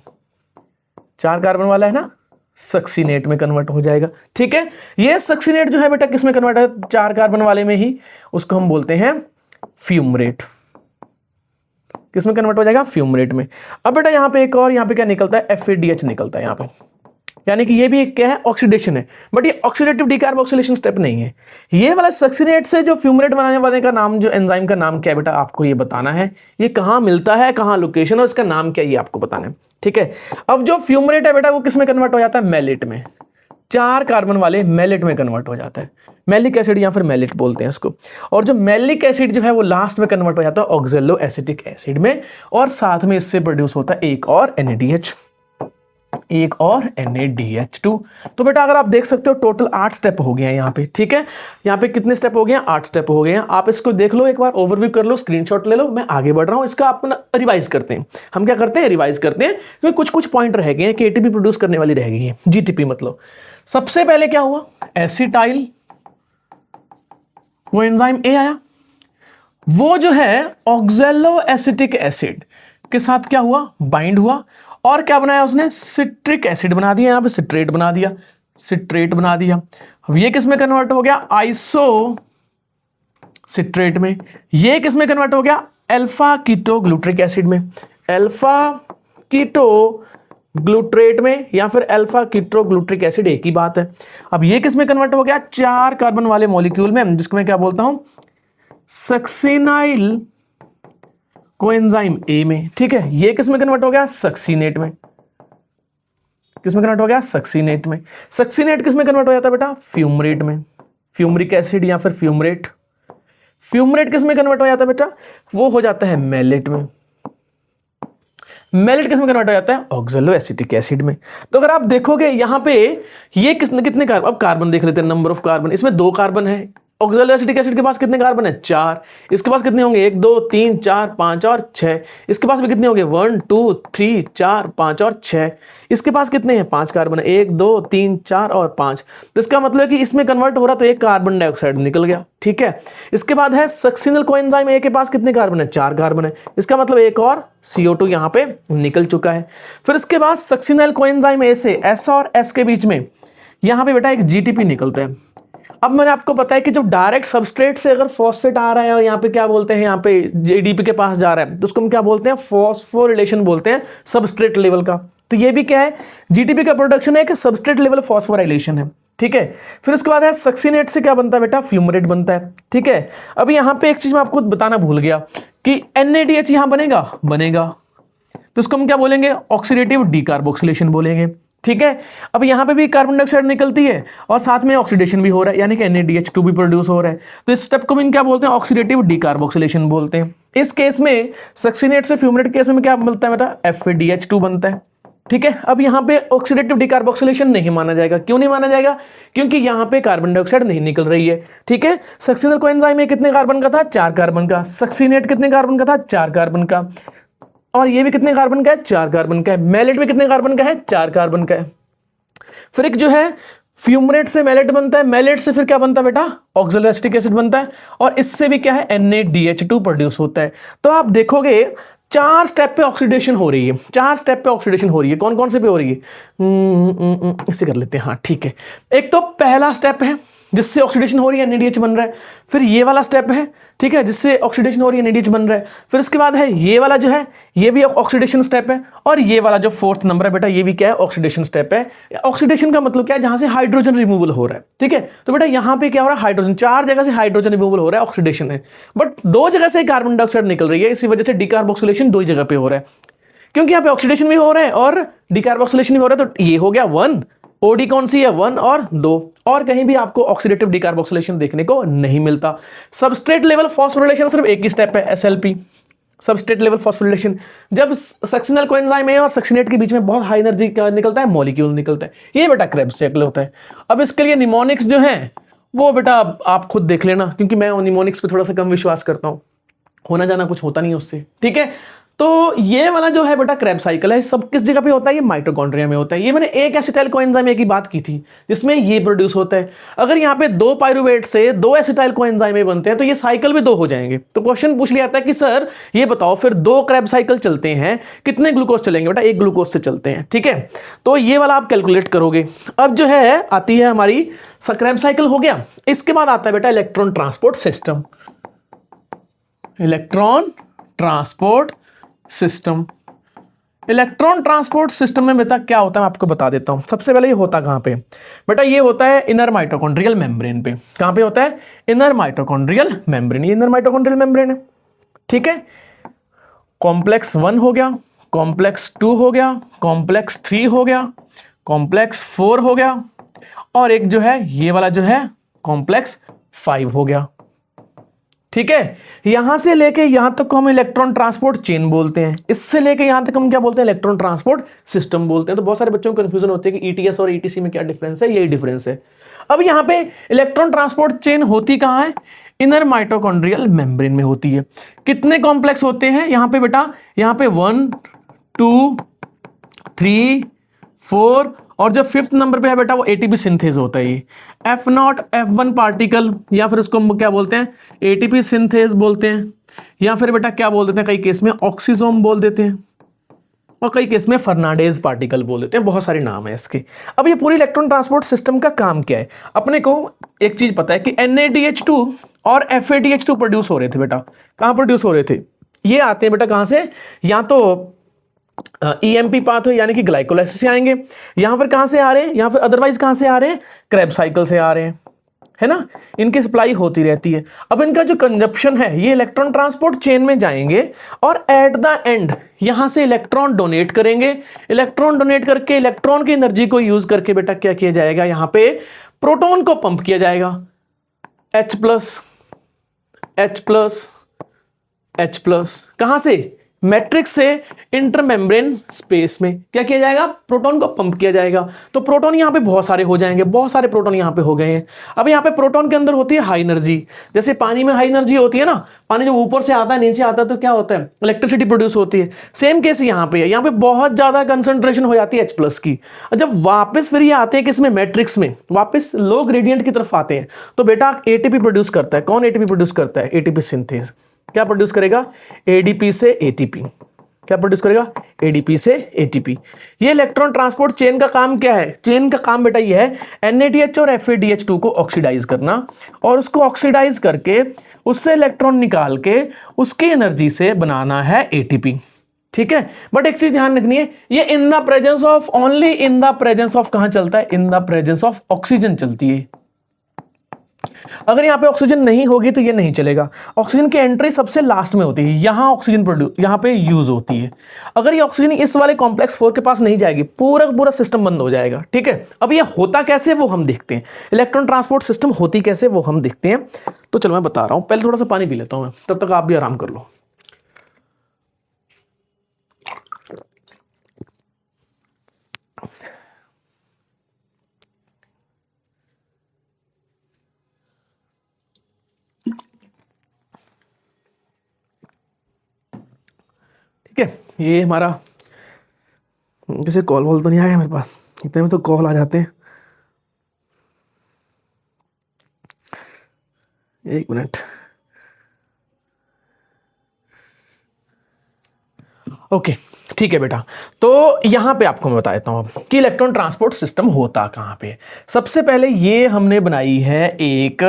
4 कार्बन वाला है ना, सक्सीनेट में कन्वर्ट हो जाएगा। ठीक है, ये सक्सीनेट जो है बेटा किस में कन्वर्ट है? 4 कार्बन वाले में ही। उसको हम बोलते हैं फ्यूमरेट। किसमें कन्वर्ट हो जाएगा, फ्यूमरेट में। अब बेटा यहाँ पे एक और, यहाँ पे क्या निकलता है, FADH निकलता है यहाँ पे, यानी कि ये भी एक क्या है, ऑक्सीडेशन है, बट ये ऑक्सीडेटिव डिकार्बोक्सिलेशन स्टेप नहीं है। ये वाला सक्सिनेट से जो फ्यूमरेट बनाने वाले का नाम, जो एंजाइम का नाम क्या है बेटा, आपको ये बताना है। ये कहाँ मिलता है, कहाँ लोकेशन और इसका नाम क्या है, ये आपको बताना है, ठीक है। अब जो फ्यूमरेट है बेटा वो किस में कन्वर्ट हो जाता है, मैलेट में, 4 कार्बन वाले मैलेट में कन्वर्ट हो जाता है। मैलिक एसिड या फिर मैलेट बोलते हैं इसको। और जो मैलिक एसिड जो है वो लास्ट में कन्वर्ट हो जाता है ऑक्जेलो एसिटिक एसिड में, और साथ में इससे प्रोड्यूस होता है एक और NADH, एक और NADH2। तो बेटा अगर आप देख सकते हो टोटल 8 स्टेप हो गए हैं यहाँ पे, ठीक है। यहाँ पे कितने स्टेप हो गए हैं, 8 स्टेप हो गए हैं। आप इसको देख लो एक बार, ओवरव्यू कर लो, स्क्रीनशॉट ले लो। मैं आगे बढ़ रहा हूँ, इसका आप रिवाइज करते हैं। हम क्या करते हैं, रिवाइज करते हैं, क्योंकि कुछ कुछ पॉइंट रह गए हैं कि ATP प्रोड्यूस करने वाली रह गई है, GTP मतलब। सबसे पहले क्या हुआ, एसिटाइल वो एंजाइम A आया, वो जो है ऑक्जेलो एसिटिक एसिड के साथ क्या हुआ, बाइंड हुआ, और क्या बनाया उसने, सिट्रिक एसिड बना दिया, यहां पे सिट्रेट बना दिया, सिट्रेट बना दिया। अब ये किस में कन्वर्ट हो गया, आइसो सिट्रेट में। ये किस में कन्वर्ट हो गया, अल्फा कीटो ग्लूट्रिक एसिड में, अल्फा कीटो ग्लूट्रेट में, या फिर अल्फा कीटो ग्लूट्रिक एसिड, एक ही बात है। अब ये किस में कन्वर्ट हो गया, 4 कार्बन वाले मॉलिक्यूल में, जिसको मैं क्या बोलता हूं, सक्सिनाइल कोएंजाइम A में, ठीक है। ये किस में कन्वर्ट हो गया, सक्सीनेट में। किस में कन्वर्ट हो गया, सक्सीनेट में। सक्सीनेट किस में कन्वर्ट हो जाता है बेटा, फ्यूमरेट में, फ्यूमरिक एसिड या फिर फ्यूमरेट। फ्यूमरेट किस में कन्वर्ट हो जाता है बेटा, वो हो जाता है मैलेट में। मैलेट किस में कन्वर्ट हो जाता है, ऑक्जेलो एसिटिक एसिड में। तो अगर आप देखोगे यहां पे ये कितने कार्बन, अब कार्बन देख लेते हैं, नंबर ऑफ कार्बन। इसमें 2 कार्बन है, ऑक्जेलो एसिटिक एसिड के पास कितने कार्बन है, 4। इसके पास कितने होंगे, 1 2 3 4 5 और 6। इसके पास भी कितने होंगे, 1 2 3 4 5 और 6। इसके पास कितने हैं, 5 कार्बन है, 1 2 3 4 और 5। तो इसका मतलब है कि इसमें कन्वर्ट हो रहा तो एक कार्बन डाइऑक्साइड निकल गया, ठीक है। इसके बाद है सक्सिनल कोएंजाइम A के पास कितने कार्बन है, 4 कार्बन है। इसका मतलब एक और CO2 यहां पे निकल चुका है। फिर इसके बाद सक्सिनल कोएंजाइम A से S और S के बीच में यहां पे बेटा एक GTP निकलता है। अब मैंने आपको बताया कि जब डायरेक्ट सबस्ट्रेट से अगर फॉस्फेट आ रहा है और यहाँ पे क्या बोलते हैं, यहाँ पे JDP के पास जा रहा है, तो उसको हम क्या बोलते हैं, फॉस्फोरिलेशन बोलते हैं, सबस्ट्रेट लेवल का। तो ये भी क्या है, GTP का प्रोडक्शन है कि सबस्ट्रेट लेवल फॉस्फोराइलेशन है, ठीक है। फिर उसके बाद है सक्सीनेट से क्या बनता है बेटा, फ्यूमरेट बनता है, ठीक है। अब यहाँ पे एक चीज मैं आपको बताना भूल गया कि NADH यहाँ बनेगा, तो उसको हम क्या बोलेंगे, ऑक्सीडेटिव डिकार्बोक्सिलेशन बोलेंगे, ठीक है। अब यहां पे भी कार्बन डाइऑक्साइड निकलती है और साथ में ऑक्सीडेशन भी हो रहा है, यानी कि NADH2 भी प्रोड्यूस हो रहा है। तो इस स्टेप को भी क्या बोलते हैं, ऑक्सीडेटिव डिकार्बोक्सिलेशन बोलते हैं। इस केस में सक्सीनेट से फ्यूमरेट केस में क्या बनता है बेटा, FADH2 बनता है, ठीक है। अब यहां पे ऑक्सीडेटिव डिकार्बोक्सिलेशन नहीं माना जाएगा। क्यों नहीं माना जाएगा, क्योंकि यहां पे कार्बन डाइऑक्साइड नहीं निकल रही है, ठीक है। सक्सिनल कोएंजाइम में कितने कार्बन का था, 4 कार्बन का। सक्सीनेट कितने कार्बन का था, 4 कार्बन का। और ये भी कितने कार्बन का है, 4 कार्बन का है। मैलेट में कितने कार्बन का है, 4 कार्बन का है। फिर एक जो है फ्यूमरेट से मैलेट बनता है, मैलेट से फिर क्या बनता है बेटा, ऑक्जेलो एसिटिक एसिड बनता है, और इससे भी क्या है, NADH2 प्रोड्यूस होता है। तो आप देखोगे 4 स्टेप पे ऑक्सीडेशन हो रही है, 4 स्टेप पे ऑक्सीडेशन हो रही है। कौन कौन से पे हो रही है, इससे कर लेते हैं, हाँ ठीक है। एक तो पहला स्टेप है जिससे ऑक्सीडेशन हो रही है, NADH बन रहा है। फिर ये वाला स्टेप है, ठीक है, जिससे ऑक्सीडेशन हो रही है, NADH बन रहा है। फिर उसके बाद है ये वाला जो है, ये भी ऑक्सीडेशन स्टेप है। और ये वाला जो 4th नंबर है बेटा, ये भी क्या है, ऑक्सीडेशन स्टेप है। ऑक्सीडेशन का मतलब क्या है, जहां से हाइड्रोजन रिमूवल हो रहा है, ठीक है। तो बेटा यहां पे क्या हो रहा है, हाइड्रोजन, 4 जगह से हाइड्रोजन रिमूवल हो रहा है, ऑक्सीडेशन है। बट 2 जगह से कार्बन डाइऑक्साइड निकल रही है, इसी वजह से डिकार्बोक्सिलेशन 2 जगह पे हो रहा है, क्योंकि यहाँ पे ऑक्सीडेशन भी हो रहा है और डिकार्बोक्सिलेशन भी हो रहा है। तो ये हो गया 1, OD कौन सी है, 1 और 2। और कहीं भी आपको ऑक्सीडेटिव डिकार्बोक्सिलेशन देखने को नहीं मिलता। सबस्ट्रेट लेवल फॉस्फोरिलेशन सिर्फ एक ही स्टेप है, SLP, सबस्ट्रेट लेवल फॉस्फोरिलेशन। जब सक्सिनल कोएंजाइम A और सक्सीनेट के बीच में बहुत हाई एनर्जी का निकलता है, मॉलिक्यूल निकलता है, ये बेटा क्रेब्स साइकिल होता है। अब इसके लिए निमोनिक्स जो है वो बेटा आप खुद देख लेना, क्योंकि मैं निमोनिक्स पे थोड़ा सा कम विश्वास करता हूँ, होना जाना कुछ होता नहीं उससे, ठीक है। तो ये वाला जो है बेटा क्रेब्स साइकिल है, सब किस जगह पे होता है, ये माइटोकॉन्ड्रिया में होता है। ये मैंने एक एसिटाइल कोएंजाइम A की बात की थी जिसमें ये प्रोड्यूस होता है। अगर यहाँ पे 2 पाइरुवेट से 2 एसिटाइल कोएंजाइम A बनते हैं तो ये साइकिल भी 2 हो जाएंगे। तो क्वेश्चन पूछ लिया जाता है कि सर ये बताओ फिर 2 क्रेब्स साइकिल चलते हैं, कितने ग्लूकोज चलेंगे बेटा, 1 ग्लूकोज से चलते हैं, ठीक है। तो ये वाला आप कैलकुलेट करोगे। अब जो है आती है हमारी क्रेब्स साइकिल, हो गया। इसके बाद आता है बेटा electron transport system, electron transport system. Electron transport system में बेटा क्या होता है मैं आपको बता देता हूं। सबसे पहले ये होता कहां पे बेटा, ये होता है इनर माइटोकॉन्ड्रियल मेम्ब्रेन पे। कहां पे होता है? Inner mitochondrial membrane. ये इनर माइटोकॉन्ड्रियल मेम्ब्रेन है, ठीक है। कॉम्प्लेक्स 1 हो गया, कॉम्प्लेक्स 2 हो गया, कॉम्प्लेक्स 3 हो गया, कॉम्प्लेक्स 4 हो गया, और एक जो है ये वाला जो है कॉम्प्लेक्स 5 हो गया, ठीक है। यहां से लेके यहां तक को हम इलेक्ट्रॉन ट्रांसपोर्ट चेन बोलते हैं, इससे लेके यहां तक हम क्या बोलते हैं? इलेक्ट्रॉन ट्रांसपोर्ट सिस्टम बोलते हैं। तो बहुत सारे बच्चों को कंफ्यूजन होती है कि ईटीएस और ईटीसी में क्या डिफरेंस है, यही डिफरेंस है। अब यहां पे इलेक्ट्रॉन ट्रांसपोर्ट चेन होती कहां है? इनर माइटोकॉन्ड्रियल मेम्ब्रेन में होती है। कितने कॉम्प्लेक्स होते हैं यहां पे बेटा? यहां पे 1 2 3 4 और जो 5th नंबर पे है बेटा वो एटीपी सिंथेज होता है। ये F0 F1 पार्टिकल, या फिर उसको हम क्या बोलते हैं? एटीपी सिंथेज बोलते हैं, या फिर बेटा क्या बोल देते हैं कई केस में? ऑक्सीजोम बोल देते हैं, और कई केस में फर्नांडेज पार्टिकल बोल देते हैं। बहुत सारे नाम है इसके। अब ये पूरी इलेक्ट्रॉन ट्रांसपोर्ट सिस्टम का काम क्या है? अपने को एक चीज पता है कि NADH2 और FADH2 प्रोड्यूस हो रहे थे बेटा। कहां प्रोड्यूस हो रहे थे? ये आते हैं बेटा कहां से? या तो EMP पाथवे यानी कि ग्लाइकोलाइसिस से आएंगे, यहां फिर कहां से आ रहे हैं, या फिर अदरवाइज कहां से आ रहे हैं? क्रेब्स साइकिल से आ रहे हैं, है ना। इनकी सप्लाई होती रहती है। अब इनका जो कंजप्शन है ये इलेक्ट्रॉन ट्रांसपोर्ट चेन में जाएंगे, और एट द एंड यहां से इलेक्ट्रॉन डोनेट करेंगे। इलेक्ट्रॉन डोनेट करके इलेक्ट्रॉन की एनर्जी को यूज करके बेटा क्या किया जाएगा? यहां पे प्रोटॉन को पंप किया जाएगा। H plus H plus H plus, कहां से? मैट्रिक्स से इंटरमेम्ब्रेन स्पेस में क्या किया जाएगा? प्रोटॉन को पंप किया जाएगा। तो प्रोटॉन यहां पे बहुत सारे हो जाएंगे, बहुत सारे प्रोटॉन यहां पे हो गए हैं। अब यहां पे प्रोटॉन के अंदर होती है हाई एनर्जी। जैसे पानी में हाई एनर्जी होती है ना, पानी जब ऊपर से आता है नीचे आता है तो क्या होता है? इलेक्ट्रिसिटी प्रोड्यूस होती है। सेम केस यहां पे है, यहां पे बहुत ज्यादा कंसंट्रेशन हो जाती है H प्लस की। जब वापस फिर ये आते हैं किसमें? मैट्रिक्स में, वापस लो ग्रेडियंट की तरफ आते हैं, तो बेटा एटीपी प्रोड्यूस करता है। कौन एटीपी प्रोड्यूस करता है? ATP synthase. क्या प्रोड्यूस करेगा? एडीपी से एटीपी। क्या प्रोड्यूस करेगा? एडीपी से एटीपी। ये इलेक्ट्रॉन ट्रांसपोर्ट चेन का काम क्या है? चेन का काम बेटा ये है NADH और FADH2 को ऑक्सीडाइज करना, और उसको ऑक्सीडाइज करके उससे इलेक्ट्रॉन निकाल के उसकी एनर्जी से बनाना है एटीपी, ठीक है। बट एक चीज ध्यान रखनी है, ये in the presence of, only in the presence of कहां चलता है? In the presence of oxygen चलती है। अगर यहां पे ऑक्सीजन नहीं होगी तो ये नहीं चलेगा। ऑक्सीजन की एंट्री सबसे लास्ट में होती है, यहां ऑक्सीजन प्रोड्यूस यहां पे यूज होती है। अगर ये ऑक्सीजन इस वाले कॉम्प्लेक्स 4 के पास नहीं जाएगी, पूरा पूरा सिस्टम बंद हो जाएगा, ठीक है। अब ये होता कैसे वो हम देखते हैं, इलेक्ट्रॉन ट्रांसपोर्ट सिस्टम होती कैसे वो हम देखते हैं। तो चलो मैं बता रहा हूं, पहले थोड़ा सा पानी पी लेता हूं मैं, तब तक आप भी आराम कर लो। ठीक है, ये हमारा किसी कॉल वॉल तो नहीं आया मेरे पास, इतने में तो कॉल आ जाते हैं। एक मिनट, ओके ठीक है बेटा। तो यहां पे आपको मैं बता देता हूं कि इलेक्ट्रॉन ट्रांसपोर्ट सिस्टम होता कहां पे। सबसे पहले ये हमने बनाई है एक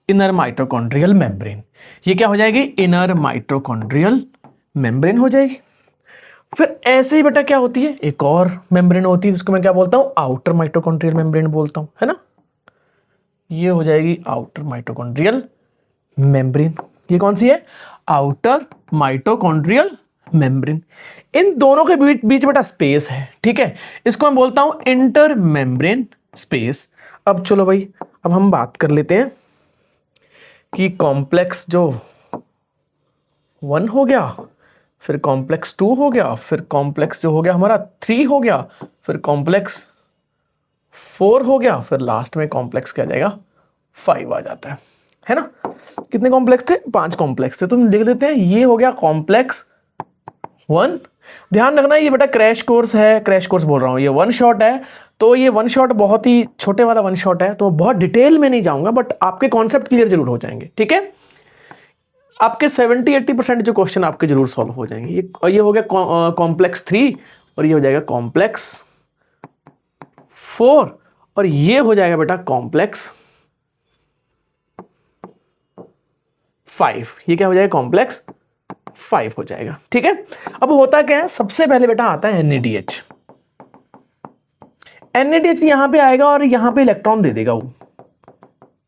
इनर माइटोकॉन्ड्रियल मेम्ब्रेन। ये क्या हो जाएगी? इनर माइटोकॉन्ड्रियल मेम्ब्रेन हो जाएगी। फिर ऐसे ही बेटा क्या होती है? एक और मेम्ब्रेन होती है जिसको मैं क्या बोलता हूं? आउटर माइटोकॉन्ड्रियल मेम्ब्रेन बोलता हूं, है ना। ये हो जाएगी आउटर माइटोकॉन्ड्रियल मेम्ब्रेन। ये कौन सी है? Outer mitochondrial membrane. इन दोनों के बीच बेटा स्पेस है, ठीक है। इसको मैं बोलता हूं इंटर मेम्ब्रेन स्पेस। अब चलो भाई, अब हम बात कर लेते हैं कि कॉम्प्लेक्स जो 1 हो गया, फिर कॉम्प्लेक्स 2 हो गया, फिर कॉम्प्लेक्स जो हो गया हमारा 3 हो गया, फिर कॉम्प्लेक्स 4 हो गया, फिर लास्ट में कॉम्प्लेक्स क्या जाएगा? 5 आ जाता है ना। कितने कॉम्प्लेक्स थे? 5 कॉम्प्लेक्स थे। तो हम लिख देते हैं ये हो गया कॉम्प्लेक्स 1। ध्यान रखना ये बेटा क्रैश कोर्स है, क्रैश कोर्स बोल रहा हूं, ये 1 शॉट है। तो ये 1 शॉट बहुत ही छोटे वाला 1 शॉट है, तो बहुत डिटेल में नहीं जाऊंगा, बट आपके कॉन्सेप्ट क्लियर जरूर हो जाएंगे, ठीक है। आपके 70-80% जो क्वेश्चन आपके जरूर सॉल्व हो जाएंगे। ये हो गया कॉम्प्लेक्स 3, और ये हो जाएगा कॉम्प्लेक्स 4, और ये हो जाएगा बेटा कॉम्प्लेक्स 5। ये क्या हो जाएगा? कॉम्प्लेक्स 5 हो जाएगा। ठीक है, अब होता क्या है, सबसे पहले बेटा आता है NADH। NADH यहां पे आएगा और यहां पे इलेक्ट्रॉन दे देगा वो,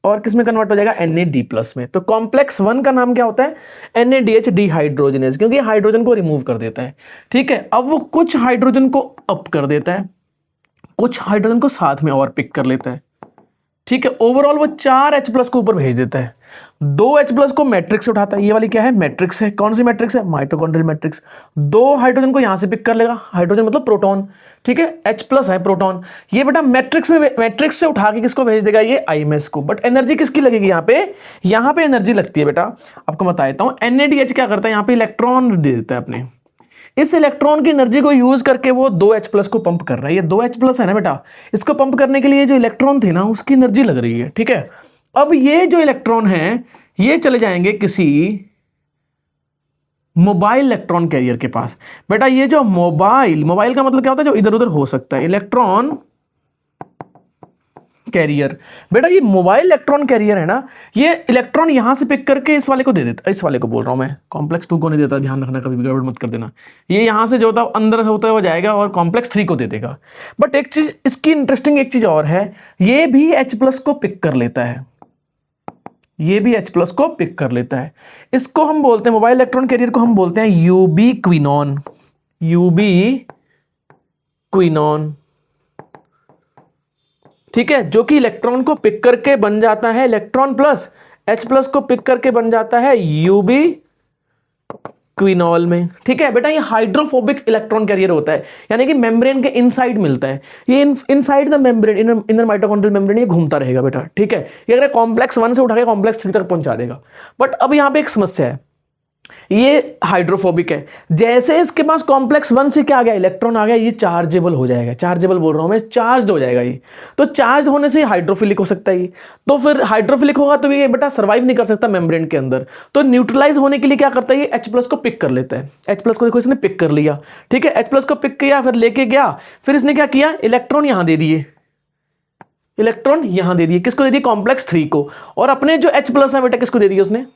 और किस में कन्वर्ट हो जाएगा, NAD+ में। तो कॉम्प्लेक्स 1 का नाम क्या होता है, NADH डिहाइड्रोजनेज, क्योंकि हाइड्रोजन को रिमूव कर देता है। ठीक है, अब वो कुछ हाइड्रोजन को अप कर देता है, कुछ हाइड्रोजन को साथ में और पिक कर लेता है। ठीक है, ओवरऑल वो 4 H+ को ऊपर भेज देता है, 2 H+ को मैट्रिक्स से उठाता है। ये वाली क्या है, मैट्रिक्स है। कौन सी मैट्रिक्स है, माइटोकॉन्ड्रियल मैट्रिक्स। 2 हाइड्रोजन को यहां से पिक कर लेगा, हाइड्रोजन मतलब प्रोटॉन। ठीक है, H+ है प्रोटॉन, ये बेटा मैट्रिक्स में, मैट्रिक्स से उठा के किसको भेज देगा, ये IMS को। बट एनर्जी किसकी लगेगी यहाँ पे एनर्जी लगती है बेटा, आपको बता देता हूं। NADH क्या करता है, यहाँ पे इलेक्ट्रॉन दे देता है अपने, इस इलेक्ट्रॉन की एनर्जी को यूज करके वो 2 H+ को पंप कर रहा है। ये 2 H+ है ना बेटा, इसको पंप करने के लिए जो इलेक्ट्रॉन थे ना, उसकी एनर्जी लग रही है। ठीक है, अब ये जो इलेक्ट्रॉन है ये चले जाएंगे किसी मोबाइल इलेक्ट्रॉन कैरियर के पास। बेटा ये जो मोबाइल का मतलब क्या होता है, जो इधर उधर हो सकता है, इलेक्ट्रॉन कैरियर। बेटा ये मोबाइल इलेक्ट्रॉन कैरियर है ना, ये इलेक्ट्रॉन यहां से पिक करके इस वाले को दे देता, इस वाले को बोल रहा हूं मैं, कॉम्प्लेक्स 2 को नहीं देता, ध्यान रखना, कभी गड़बड़ मत कर देना। ये यहां से जो होता है अंदर होता हुआ जाएगा और कॉम्प्लेक्स 3 को दे देगा। बट एक चीज इसकी इंटरेस्टिंग एक चीज और है, ये भी H+ को पिक कर लेता है, ये भी H+ को पिक कर लेता है। इसको हम बोलते हैं, मोबाइल इलेक्ट्रॉन कैरियर को हम बोलते हैं यूबीक्विनोन, यूबीक्विनोन। ठीक है, जो कि इलेक्ट्रॉन को पिक करके बन जाता है, इलेक्ट्रॉन प्लस H+ को पिक करके बन जाता है यूबीक्विनोल में। ठीक है बेटा, ये हाइड्रोफोबिक इलेक्ट्रॉन कैरियर होता है, यानी कि मेम्ब्रेन के इनसाइड मिलता है, ये inside the membrane, inner mitochondrial membrane, ये घूमता रहेगा बेटा। ठीक है, ये अगर कॉम्प्लेक्स 1 से उठा के कॉम्प्लेक्स 3 तक पहुंचा देगा। बट अब यहां पे एक समस्या है, ये हाइड्रोफोबिक है, जैसे इसके पास कॉम्प्लेक्स 1 से क्या आ गया, इलेक्ट्रॉन आ गया, ये चार्जेबल हो जाएगा, चार्जेबल बोल रहा हूं मैं, चार्ज हो जाएगा ये। तो चार्ज होने से हाइड्रोफिलिक हो सकता है ये, तो फिर हाइड्रोफिलिक होगा तो ये बेटा सर्वाइव नहीं कर सकता मेम्ब्रेन के अंदर। तो न्यूट्रलाइज होने के लिए क्या करता है, ये H+ को पिक कर लेता है। H+ को देखो इसने पिक कर लिया। ठीक है, H+ को पिक किया, फिर लेके गया, फिर इसने क्या किया, इलेक्ट्रॉन यहां दे दिए, इलेक्ट्रॉन यहां दे दिए, किसको दे दिए, कॉम्प्लेक्स 3 को। और अपने जो H+ है बेटा किसको दे दिए उसने,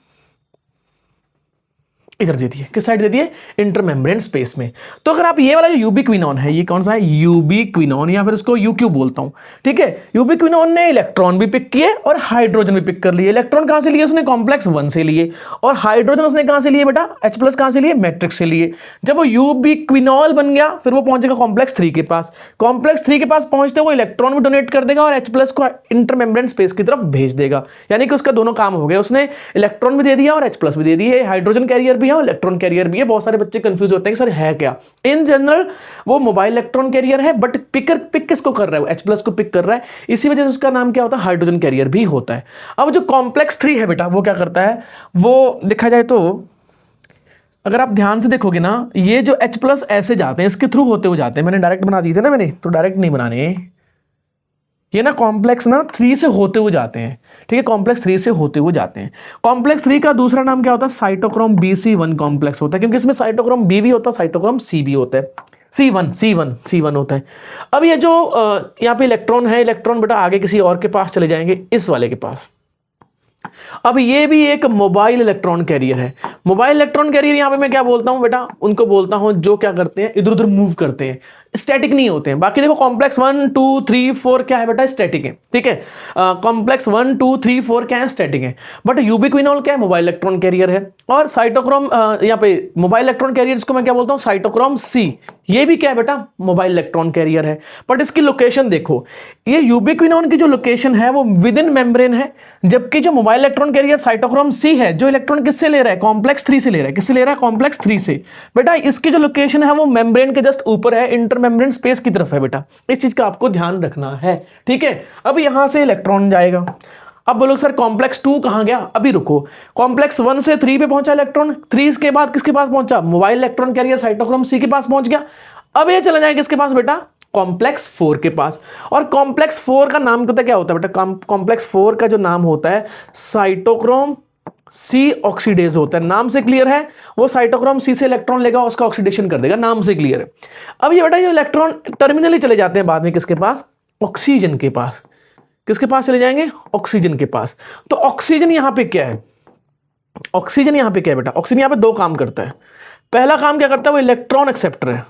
इधर दे दिए, किस साइड दे दिए, इंटरमेम्ब्रेन स्पेस में। तो अगर आप ये वाला जो यूबीक्विनोन है, ये कौन सा है, यूबीक्विनोन, या फिर इसको UQ बोलता हूं। ठीक है, यूबीक्विनोन ने इलेक्ट्रॉन भी पिक किए और हाइड्रोजन भी पिक कर लिए। इलेक्ट्रॉन कहां से लिए उसने, कॉम्प्लेक्स 1 से लिए, और हाइड्रोजन उसने कहां से लिए बेटा, H+ कहां से लिए, मैट्रिक्स से लिए। जब वो यूबीक्विनोल बन गया, फिर वो पहुंचेगा कॉम्प्लेक्स 3 के पास, कॉम्प्लेक्स 3 के पास पहुंचते वो इलेक्ट्रॉन भी डोनेट कर देगा और H+ को इंटरमेम्ब्रेन स्पेस की तरफ भेज देगा। यानी कि उसका दोनों काम हो गए, उसने इलेक्ट्रॉन भी दे दिया और H+ भी दे दिए, हाइड्रोजन कैरियर भी है और इलेक्ट्रॉन कैरियर भी है। बहुत सारे बच्चे कंफ्यूज होते हैं कि सर है क्या। इन जनरल वो मोबाइल इलेक्ट्रॉन कैरियर है, बट पिक किसको कर रहा है, H+ को पिक कर रहा है, इसी वजह से उसका नाम क्या होता है, हाइड्रोजन कैरियर भी होता है। अब जो कॉम्प्लेक्स 3 है बेटा, वो क्या करता है, वो देखा जाए तो अगर आप ध्यान से देखोगे ना, ये जो H+ ऐसे जाते हैं, इसके थ्रू होते हुए जाते हैं, मैंने डायरेक्ट बना दिए थे ना, मैंने तो डायरेक्ट नहीं बनाने, ये ना कॉम्प्लेक्स ना 3 से होते हुए जाते हैं। ठीक है, कॉम्प्लेक्स 3 से होते हुए जाते हैं। कॉम्प्लेक्स 3 का दूसरा नाम क्या होता है, साइटोक्रोम BC1 कॉम्प्लेक्स होता है, क्योंकि इसमें साइटोक्रोम B भी होता है, साइटोक्रोम C भी होता है, C1 होता है। अब ये जो यहाँ पे इलेक्ट्रॉन है, इलेक्ट्रॉन बेटा आगे किसी और के पास चले जाएंगे, इस वाले के पास। अब ये भी एक मोबाइल इलेक्ट्रॉन कैरियर है। मोबाइल इलेक्ट्रॉन कैरियर यहां पे मैं क्या बोलता हूं बेटा, उनको बोलता हूं जो क्या करते हैं, इधर उधर मूव करते हैं, स्टैटिक नहीं होते हैं। बाकी देखो कॉम्प्लेक्स 1 2 3 4 क्या है बेटा, स्टैटिक है। ठीक है, कॉम्प्लेक्स 1 2 3 4 क्या है, स्टैटिक है। बट यूबीक्विनोल क्या है, मोबाइल इलेक्ट्रॉन कैरियर है। और साइटोक्रोम यहाँ पे मोबाइल इलेक्ट्रॉन कैरियर, इसको मैं क्या बोलता हूँ, साइटोक्रोम C, ये भी क्या है बेटा, मोबाइल इलेक्ट्रॉन कैरियर है। बट इसकी लोकेशन देखो, ये यूबीक्विनोन की जो लोकेशन है वो विद इन मेम्ब्रेन है, जबकि जो mobile electron carrier cytochrome C है, जो इलेक्ट्रॉन किससे ले रहा है, कॉम्प्लेक्स 3 से ले रहा है। किससे ले रहा है, कॉम्प्लेक्स 3 से। बेटा इसकी जो लोकेशन है वो मेम्ब्रेन के जस्ट ऊपर है, इंटरमेम्ब्रेन स्पेस की तरफ है बेटा, इस चीज का आपको ध्यान रखना है। ठीक है, अब यहां से इलेक्ट्रॉन जाएगा। अब बोलो सर कॉम्प्लेक्स 2 कहां गया, अभी रुको, कॉम्प्लेक्स 1 से 3 पे पहुंचा इलेक्ट्रॉन, 3 के बाद किसके पास पहुंचा, mobile electron carrier cytochrome C के पास पहुंच गया। अब ये चला जाएगा किसके पास बेटा, कॉम्प्लेक्स 4 के पास। और कॉम्प्लेक्स 4 का नाम पता क्या होता है बेटा, कॉम्प्लेक्स 4 का जो नाम होता है साइटोक्रोम C ऑक्सीडेज होता है। नाम से क्लियर है, वो साइटोक्रोम C से इलेक्ट्रॉन लेगा, उसका ऑक्सीडेशन कर देगा, नाम से क्लियर है। अब ये बेटा ये इलेक्ट्रॉन टर्मिनली चले जाते हैं बाद में किसके पास, ऑक्सीजन के पास। किसके पास चले जाएंगे, ऑक्सीजन के पास। तो ऑक्सीजन यहां पे क्या है, ऑक्सीजन यहाँ पे क्या है बेटा, ऑक्सीजन यहाँ पे दो काम करता है। पहला काम क्या करता है, वो इलेक्ट्रॉन एक्सेप्टर है,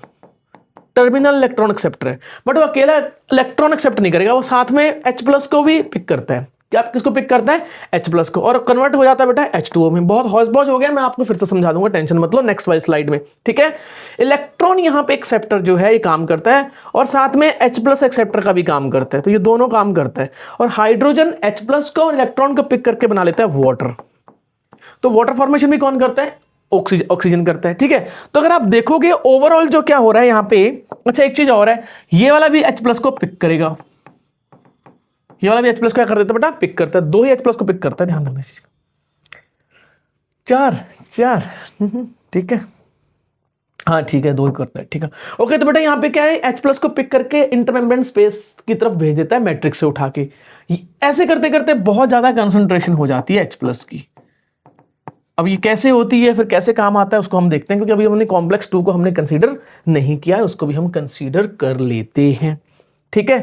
टर्मिनल इलेक्ट्रॉन एक्सेप्टर है, बट वो अकेला इलेक्ट्रॉन एक्सेप्ट नहीं करेगा, वो साथ में H+ को भी पिक करता है। क्या किसको पिक करता है, H+ को, और कन्वर्ट हो जाता है बेटा H2O में। बहुत हौज पौज हो गया, मैं आपको फिर से समझा दूंगा, टेंशन मत लो, नेक्स्ट वाली स्लाइड में, ठीक है। इलेक्ट्रॉन यहाँ पे एक्सेप्टर जो है ये काम करता है, और साथ में H+ एक्सेप्टर का भी काम करता है, तो ये दोनों काम करता है। और हाइड्रोजन H+ को और इलेक्ट्रॉन को पिक करके बना लेता है वाटर। तो वाटर फॉर्मेशन भी कौन करता है, ऑक्सीजन करता है, ठीक है। तो अगर आप देखोगे ओवरऑल जो क्या हो रहा है यहाँ पे, अच्छा एक चीज और है, ये वाला भी H+ को पिक करेगा, ये वाला भी H+ क्या कर देता है बेटा, पिक करता है, दो ही H+ को पिक करता है, ध्यान रखना इस चीज का। चार ठीक है, हाँ ठीक है, दो ही करता है, ठीक है। ओके, तो बेटा यहाँ पे क्या है, H+ को पिक करके इंटरमेम्ब्रेन स्पेस की तरफ भेज देता है मैट्रिक्स से उठा के। ऐसे करते करते बहुत ज्यादा कंसंट्रेशन हो जाती है H+ की। अब ये कैसे होती है, फिर कैसे काम आता है, उसको हम देखते हैं, क्योंकि अभी हमने कॉम्प्लेक्स 2 को हमने कंसीडर नहीं किया है, उसको भी हम कंसीडर कर लेते हैं, ठीक है।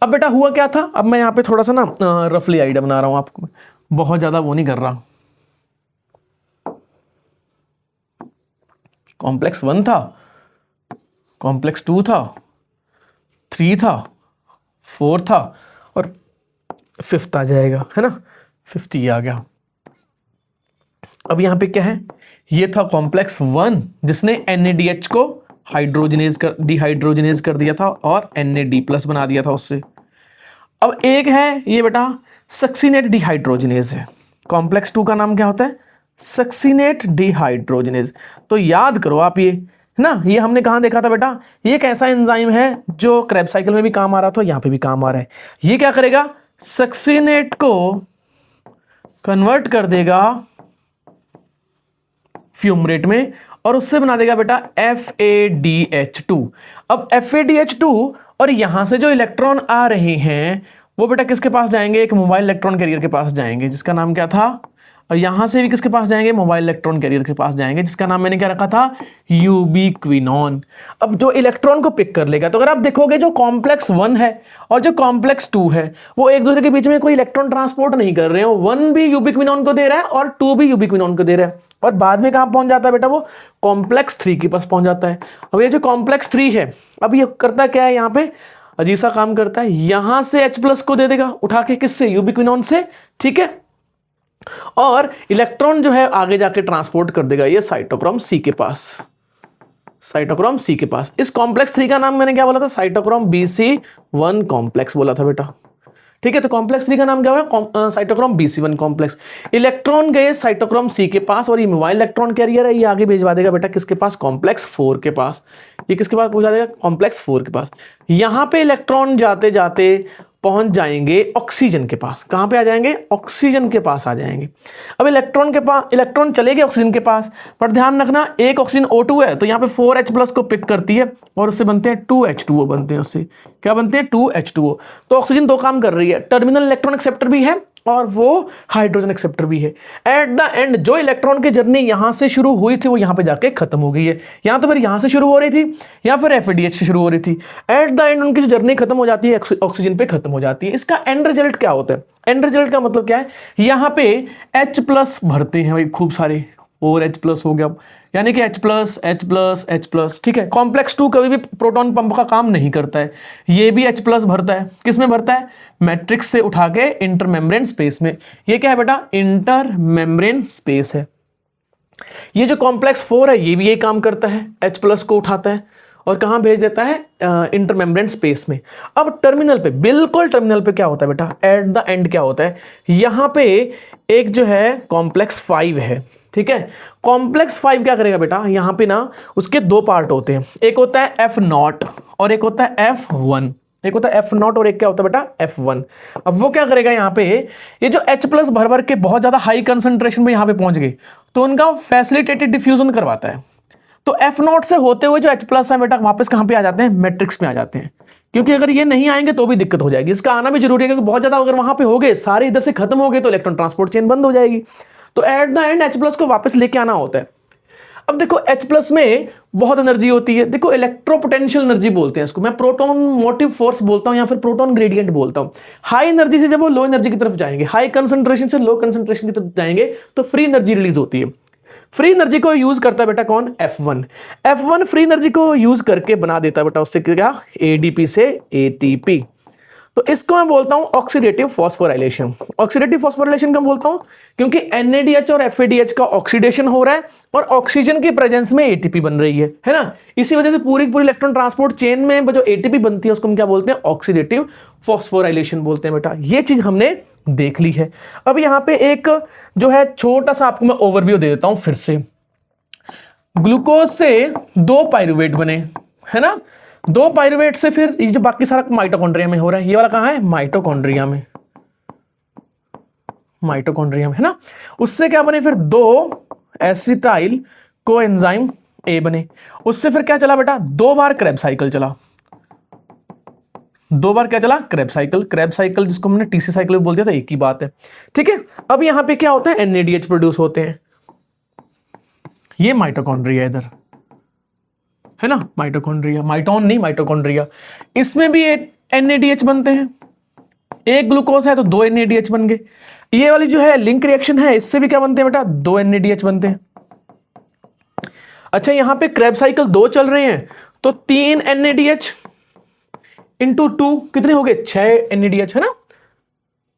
अब बेटा हुआ क्या था, अब मैं यहाँ पे थोड़ा सा ना रफली आइडिया बना रहा हूँ आपको, बहुत ज्यादा वो नहीं कर रहा। कॉम्प्लेक्स 1 था, कॉम्प्लेक्स 2 था, 3 था, 4 था, और 5th आ जाएगा, है ना, 5th ये आ गया। अब यहां पे क्या है, ये था कॉम्प्लेक्स 1 जिसने NADH को डिहाइड्रोजनेज कर दिया था और NAD+ बना दिया था उससे। अब एक है ये बेटा सक्सीनेट डिहाइड्रोजनेज है। कॉम्प्लेक्स 2 का नाम क्या होता है, सक्सीनेट डिहाइड्रोजनेज। तो याद करो आप ये, है ना, ये हमने कहां देखा था बेटा, ये एक ऐसा एंजाइम है जो क्रेब्स साइकिल में भी काम आ रहा था, यहां पे भी काम आ रहा है। ये क्या करेगा, सक्सीनेट को कन्वर्ट कर देगा फ्यूमरेट में, और उससे बना देगा बेटा FADH2। अब FADH2 और यहां से जो इलेक्ट्रॉन आ रहे हैं वो बेटा किसके पास जाएंगे, एक मोबाइल इलेक्ट्रॉन कैरियर के पास जाएंगे जिसका नाम क्या था, और यहां से भी किसके पास जाएंगे, मोबाइल इलेक्ट्रॉन कैरियर के पास जाएंगे जिसका नाम मैंने क्या रखा था, यूबिक्विनोन। अब जो इलेक्ट्रॉन को पिक कर लेगा, तो अगर आप देखोगे जो कॉम्प्लेक्स 1 है और जो कॉम्प्लेक्स 2 है वो एक दूसरे के बीच में कोई इलेक्ट्रॉन ट्रांसपोर्ट नहीं कर रहे हैं, 1 भी यूबिक्विनोन को दे रहा है और 2 भी यूबिक्विनोन को दे रहा है, और बाद में कहां पहुंच जाता है बेटा, वो कॉम्प्लेक्स 3 के पास पहुंच जाता है। अब ये जो कॉम्प्लेक्स 3 है, अब ये करता क्या है, यहाँ पे अजीब सा काम करता है, यहां से H+ को दे देगा उठा के, किससे, यूबिक्विनोन से, ठीक है, और इलेक्ट्रॉन जो है आगे जाके ट्रांसपोर्ट कर देगा ये साइटोक्रोम C के पास, साइटोक्रोम C के पास। इस कॉम्प्लेक्स 3 का नाम मैंने क्या बोला था, साइटोक्रोम BC1 कॉम्प्लेक्स बोला था बेटा, ठीक है। तो कॉम्प्लेक्स 3 का नाम क्या हुआ, साइटोक्रोम BC1 कॉम्प्लेक्स। इलेक्ट्रॉन गए साइटोक्रोम C के पास, और ये मोबाइल इलेक्ट्रॉन कैरियर है, ये आगे भेजवा देगा बेटा किसके पास, कॉम्प्लेक्स 4 के पास। ये किसके पास पहुंचा देगा, कॉम्प्लेक्स 4 के पास। यहां पे इलेक्ट्रॉन जाते जाते पहुंच जाएंगे ऑक्सीजन के पास। कहां पे आ जाएंगे, ऑक्सीजन के पास आ जाएंगे। अब इलेक्ट्रॉन चले गए ऑक्सीजन के पास, पर ध्यान रखना एक ऑक्सीजन O2 है, तो यहां पे 4H+ को पिक करती है और उससे बनते हैं 2H2O बनते हैं, उससे क्या बनते हैं, 2H2O। तो ऑक्सीजन दो काम कर रही है, टर्मिनल इलेक्ट्रॉन एक्सेप्टर भी है और वो हाइड्रोजन एक्सेप्टर भी है। एट द एंड जो इलेक्ट्रॉन की जर्नी यहां से शुरू हुई थी वो यहां पे जाके खत्म हो गई है, यहां तो फिर यहां से शुरू हो रही थी या फिर FADH से शुरू हो रही थी। एट द एंड उनकी जर्नी खत्म हो जाती है, ऑक्सीजन पे खत्म हो जाती है। इसका एंड रिजल्ट क्या होता है, एंड रिजल्ट का मतलब क्या है, यहां पे H+ भरते हैं भाई खूब सारे, और H+ हो गया, यानी कि H+, ठीक है। कॉम्प्लेक्स 2 कभी भी प्रोटॉन पंप का काम नहीं करता है, ये भी H+ भरता है, किस में भरता है, मैट्रिक्स से उठा के इंटरमेम्ब्रेन स्पेस में। ये क्या है बेटा, इंटरमेम्ब्रेन स्पेस है। ये जो कॉम्प्लेक्स 4 है ये भी ये काम करता है, H+ को उठाता है और कहां भेज देता है, इंटरमेम्ब्रेन स्पेस में। अब टर्मिनल पे, बिल्कुल टर्मिनल पे क्या होता है बेटा, एट द एंड क्या होता है, यहां पे एक जो है कॉम्प्लेक्स 5 है, ठीक है। कॉम्प्लेक्स 5 क्या करेगा बेटा, यहां पे ना उसके दो पार्ट होते हैं, एक होता है F0 और एक होता है F1। एक होता है F0 और एक क्या होता है बेटा, F1। अब वो क्या करेगा, यहाँ पे ये जो H+ भर भर के बहुत ज्यादा हाई कंसंट्रेशन में यहाँ पे पहुंच गए, तो उनका फैसिलिटेटेड डिफ्यूजन करवाता है। तो F0 से होते हुए जो H+ है बेटा वापस कहां पे आ जाते हैं, मैट्रिक्स में आ जाते हैं, क्योंकि अगर ये नहीं आएंगे तो भी दिक्कत हो जाएगी। इसका आना भी जरूरी है, क्योंकि बहुत ज्यादा अगर वहां पे हो गए, सारे इधर से खत्म हो गए तो इलेक्ट्रॉन ट्रांसपोर्ट चेन बंद हो जाएगी। तो एट द एंड H+ को वापस लेके आना होता है। अब देखो H+ में बहुत एनर्जी होती है, देखो इलेक्ट्रोपोटेंशियल एनर्जी बोलते हैं इसको, मैं प्रोटॉन मोटिव फोर्स बोलता हूं या फिर प्रोटॉन ग्रेडियंट बोलता हूं। हाई एनर्जी से जब वो लो एनर्जी की तरफ जाएंगे, हाई कंसंट्रेशन से लो कंसंट्रेशन की तरफ जाएंगे तो फ्री एनर्जी रिलीज होती है। फ्री एनर्जी को यूज करता है बेटा कौन? F1। F1 फ्री एनर्जी को यूज करके बना देता है बेटा उससे क्या? ADP से ATP। तो इसको मैं बोलता हूं ऑक्सीडेटिव फॉस्फोराइलेशन। ऑक्सीडेटिव फॉस्फोराइलेशन क्यों बोलता हूं? क्योंकि NADH और FADH का ऑक्सीडेशन हो रहा है और ऑक्सीजन की प्रेजेंस में ATP बन रही है ना। इसी वजह से पूरी पूरी इलेक्ट्रॉन ट्रांसपोर्ट चेन में जो ATP बनती है उसको हम क्या बोलते हैं? ऑक्सीडेटिव फॉस्फोराइलेशन बोलते हैं बेटा। ये चीज हमने देख ली है। अब यहां पे एक जो है छोटा सा आपको मैं ओवरव्यू दे देता हूं फिर से। ग्लूकोज से 2 पाइरुवेट बने, है ना। 2 पाइरुवेट से फिर ये जो बाकी सारा माइटोकॉन्ड्रिया में हो रहा है, ये वाला कहां है? माइटोकॉन्ड्रिया में, माइटोकॉन्ड्रिया में, है ना। उससे क्या बने फिर? 2 एसिटाइल कोएंजाइम A बने। उससे फिर क्या चला बेटा? 2 बार क्रेब साइकिल चला। 2 बार क्या चला? Krebs cycle. क्रेब साइकिल जिसको हमने TC साइकिल बोल दिया था, एक ही बात है, ठीक है। अब यहां पे क्या होता है? NADH प्रोड्यूस होते हैं। ये माइटोकॉन्ड्रिया इधर, है ना, माइटोकॉन्ड्रिया, माइटोन नहीं माइटोकॉन्ड्रिया। इसमें भी NADH बनते हैं। एक ग्लूकोज है तो 2 NADH बन गए। ये वाली जो है लिंक रिएक्शन है, इससे भी क्या बनते हैं बेटा? 2 NADH बनते हैं। अच्छा, यहां पे क्रेब साइकिल 2 चल रहे हैं तो 3 NADH इंटू 2 कितने हो गए? 6 NADH, है ना।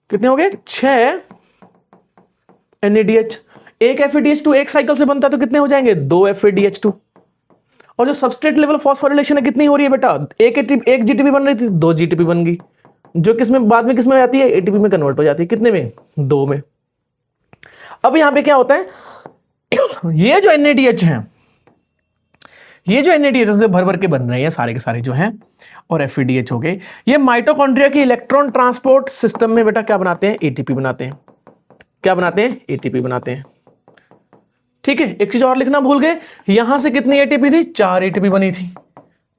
कितने हो गए? 6 NADH। एक FADH2 एक साइकिल से बनता है तो कितने हो जाएंगे? 2 FADH2। और जो सबस्ट्रेट लेवल फॉस्फोराइलेशन है कितनी हो रही है बेटा? एक GTP बन रही थी, 2 GTP बन गई, जो किसमें बाद में किसमें जाती है? ATP में कन्वर्ट हो जाती है। कितने में? 2 में। अब यहां पे क्या होता है? ये जो NADH हैं, ये जो NADH भर भर के बन रहे हैं सारे के सारे जो हैं, और FADH हो गए, ये माइटोकॉन्ड्रिया की इलेक्ट्रॉन ट्रांसपोर्ट सिस्टम में बेटा क्या बनाते हैं? ATP बनाते हैं। क्या बनाते हैं? ATP बनाते हैं, ठीक है। एक चीज और लिखना भूल गए, यहां से कितनी ATP थी? 4 ATP बनी थी,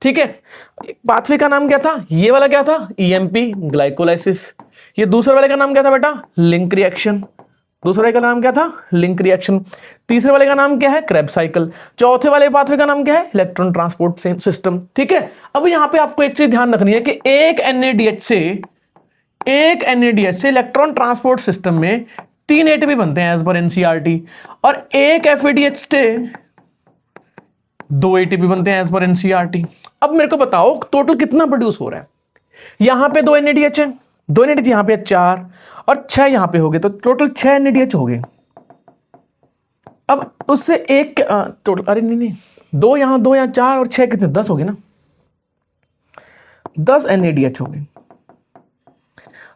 ठीक है। पाथवे का नाम क्या था? ये वाला क्या था? EMP, glycolysis. ये दूसरे वाले का नाम क्या था बेटा? Link reaction. दूसरे वाले का नाम क्या था? Link reaction. तीसरे वाले का नाम क्या है? Krebs cycle. चौथे वाले पाथवे का नाम क्या है? इलेक्ट्रॉन ट्रांसपोर्ट सिस्टम, ठीक है। अब यहां पे आपको एक चीज ध्यान रखनी है कि एक NADH से इलेक्ट्रॉन ट्रांसपोर्ट सिस्टम में 3 ATP बनते हैं एज पर NCERT, और एक FADH से 2 ATP बनते हैं एज पर NCERT। अब मेरे को बताओ टोटल कितना प्रोड्यूस हो रहा है? यहां पे 2 NADH है, 2 NADH यहां पे 4 और 6 यहां पे हो गए, तो टोटल 6 NADH हो गए। अब उससे एक टोटल, अरे नहीं, 2 यहां 4 और 6 कितने? 10 हो गए ना, 10 NADH हो गए।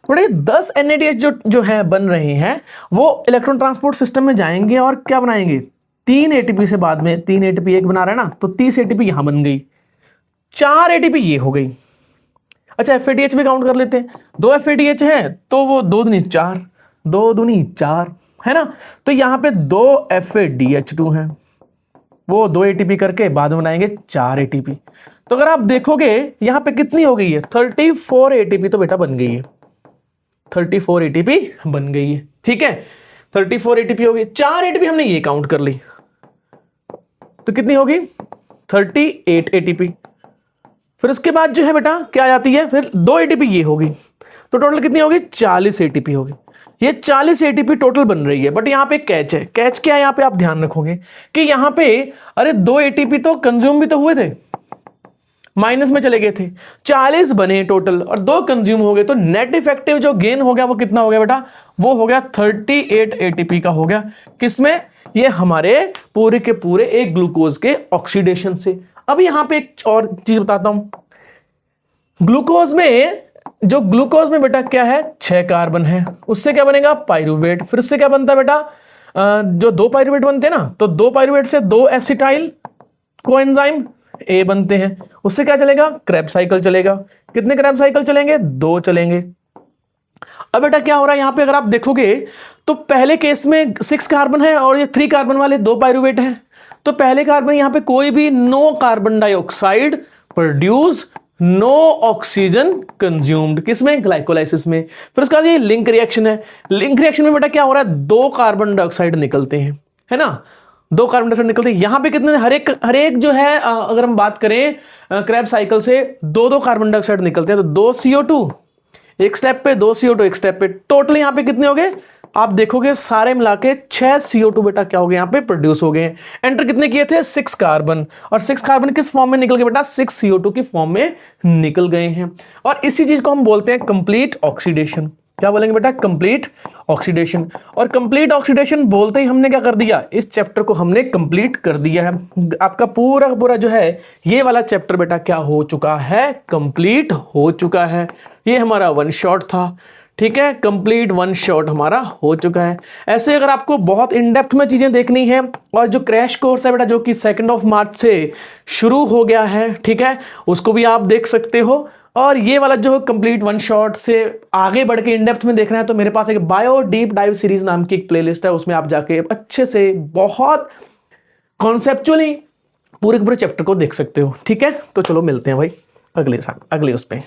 थोड़े 10 NADH जो है बन रहे हैं वो इलेक्ट्रॉन ट्रांसपोर्ट सिस्टम में जाएंगे और क्या बनाएंगे? 3 ATP से बाद में 3 ATP एक बना रहा है ना, तो 30 ATP यहां बन गई, 4 ATP ये हो गई। अच्छा, FADH भी काउंट कर लेते हैं, 2 FADH है तो वो 2 दूनी 4, 2 दूनी 4, है ना। तो यहां पे 2 FADH2 है, वो 2 ATP करके बाद में बनाएंगे 4 ATP। तो अगर आप देखोगे यहां पे कितनी हो गई है? 34 ATP तो बेटा बन गई है, 34 ATP बन गई है, ठीक है। 34 ATP हो गई, 4 ATP हमने ये काउंट कर ली, तो कितनी होगी? 38 ATP। फिर उसके बाद जो है बेटा क्या आती है? फिर 2 ATP ये होगी, तो टोटल कितनी होगी? 40 ATP होगी। ये 40 ATP टोटल बन रही है, बट यहां पे कैच है। कैच क्या है? यहां पे आप ध्यान रखोगे कि यहां पे अरे 2 ATP तो कंज्यूम भी तो हुए थे, माइनस में चले गए थे, 40 बने टोटल और 2 कंज्यूम हो गए, तो नेट इफेक्टिव जो गेन हो गया वो कितना हो गया बेटा? वो हो गया 38 ATP का हो गया। किसमें? ये हमारे पूरे के पूरे एक ग्लूकोज के ऑक्सीडेशन से। अब यहां पे एक और चीज बताता हूं। ग्लूकोज में बेटा क्या है? 6 कार्बन है, उससे क्या बनेगा? पाइरुवेट। फिर उससे क्या बनता है बेटा? जो 2 पाइरुवेट बनते हैं ना, तो 2 पाइरुवेट से 2 एसिटाइल कोएंजाइम A बनते हैं, उससे क्या चलेगा? क्रेब साइकिल चलेगा। कितने क्रेब साइकिल चलेंगे? 2 चलेंगे। अब बेटा क्या हो रहा है यहां पे? अगर आप देखोगे तो पहले केस में 6 कार्बन है और ये 3 कार्बन वाले 2 पाइरुवेट हैं, तो पहले कार्बन यहां पे कोई भी no carbon dioxide produce, no oxygen consumed. किसमें? ग्लाइकोलाइसिस में। फिर उसके बाद ये लिंक रिएक्शन है। लिंक रिएक्शन में बेटा क्या हो रहा है? 2 कार्बन डाइऑक्साइड निकलते हैं, है ना। 2 कार्बन डाइऑक्साइड निकलते हैं। यहाँ पे कितने, हर एक जो है अगर हम बात करें क्रैब साइकिल से 2 कार्बन डाइऑक्साइड निकलते हैं, तो 2 CO2 एक स्टेप पे, 2 CO2 एक स्टेप पे, टोटल यहाँ पे कितने हो गए आप देखोगे सारे मिला के 6 CO2 बेटा क्या हो गए यहाँ पे प्रोड्यूस हो गए। एंटर कितने किए थे 6 कार्बन, और 6 कार्बन किस फॉर्म में निकल गए बेटा 6 CO2 की फॉर्म में निकल गए हैं। और इसी चीज को हम बोलते हैं कंप्लीट ऑक्सीडेशन। क्या बोलेंगे बेटा कंप्लीट ऑक्सीडेशन। और कंप्लीट ऑक्सीडेशन बोलते ही हमने क्या कर दिया, इस चैप्टर को हमने कंप्लीट कर दिया है। आपका पूरा का पूरा जो है ये वाला चैप्टर बेटा क्या हो चुका है, कंप्लीट हो चुका है। ये हमारा वन शॉट था, ठीक है, कंप्लीट वन शॉट हमारा हो चुका है। ऐसे अगर आपको बहुत इन डेप्थ में चीजें देखनी है, और जो क्रैश कोर्स है बेटा जो कि 2 मार्च से शुरू हो गया है, ठीक है, उसको भी आप देख सकते हो। और ये वाला जो कंप्लीट वन शॉट से आगे बढ़ के इन डेप्थ में देखना है तो मेरे पास एक बायो डीप डाइव सीरीज नाम की एक प्लेलिस्ट है, उसमें आप जाके अच्छे से बहुत कॉन्सेप्चुअली पूरे के पूरे चैप्टर को देख सकते हो। ठीक है, तो चलो मिलते हैं भाई अगले उस पे।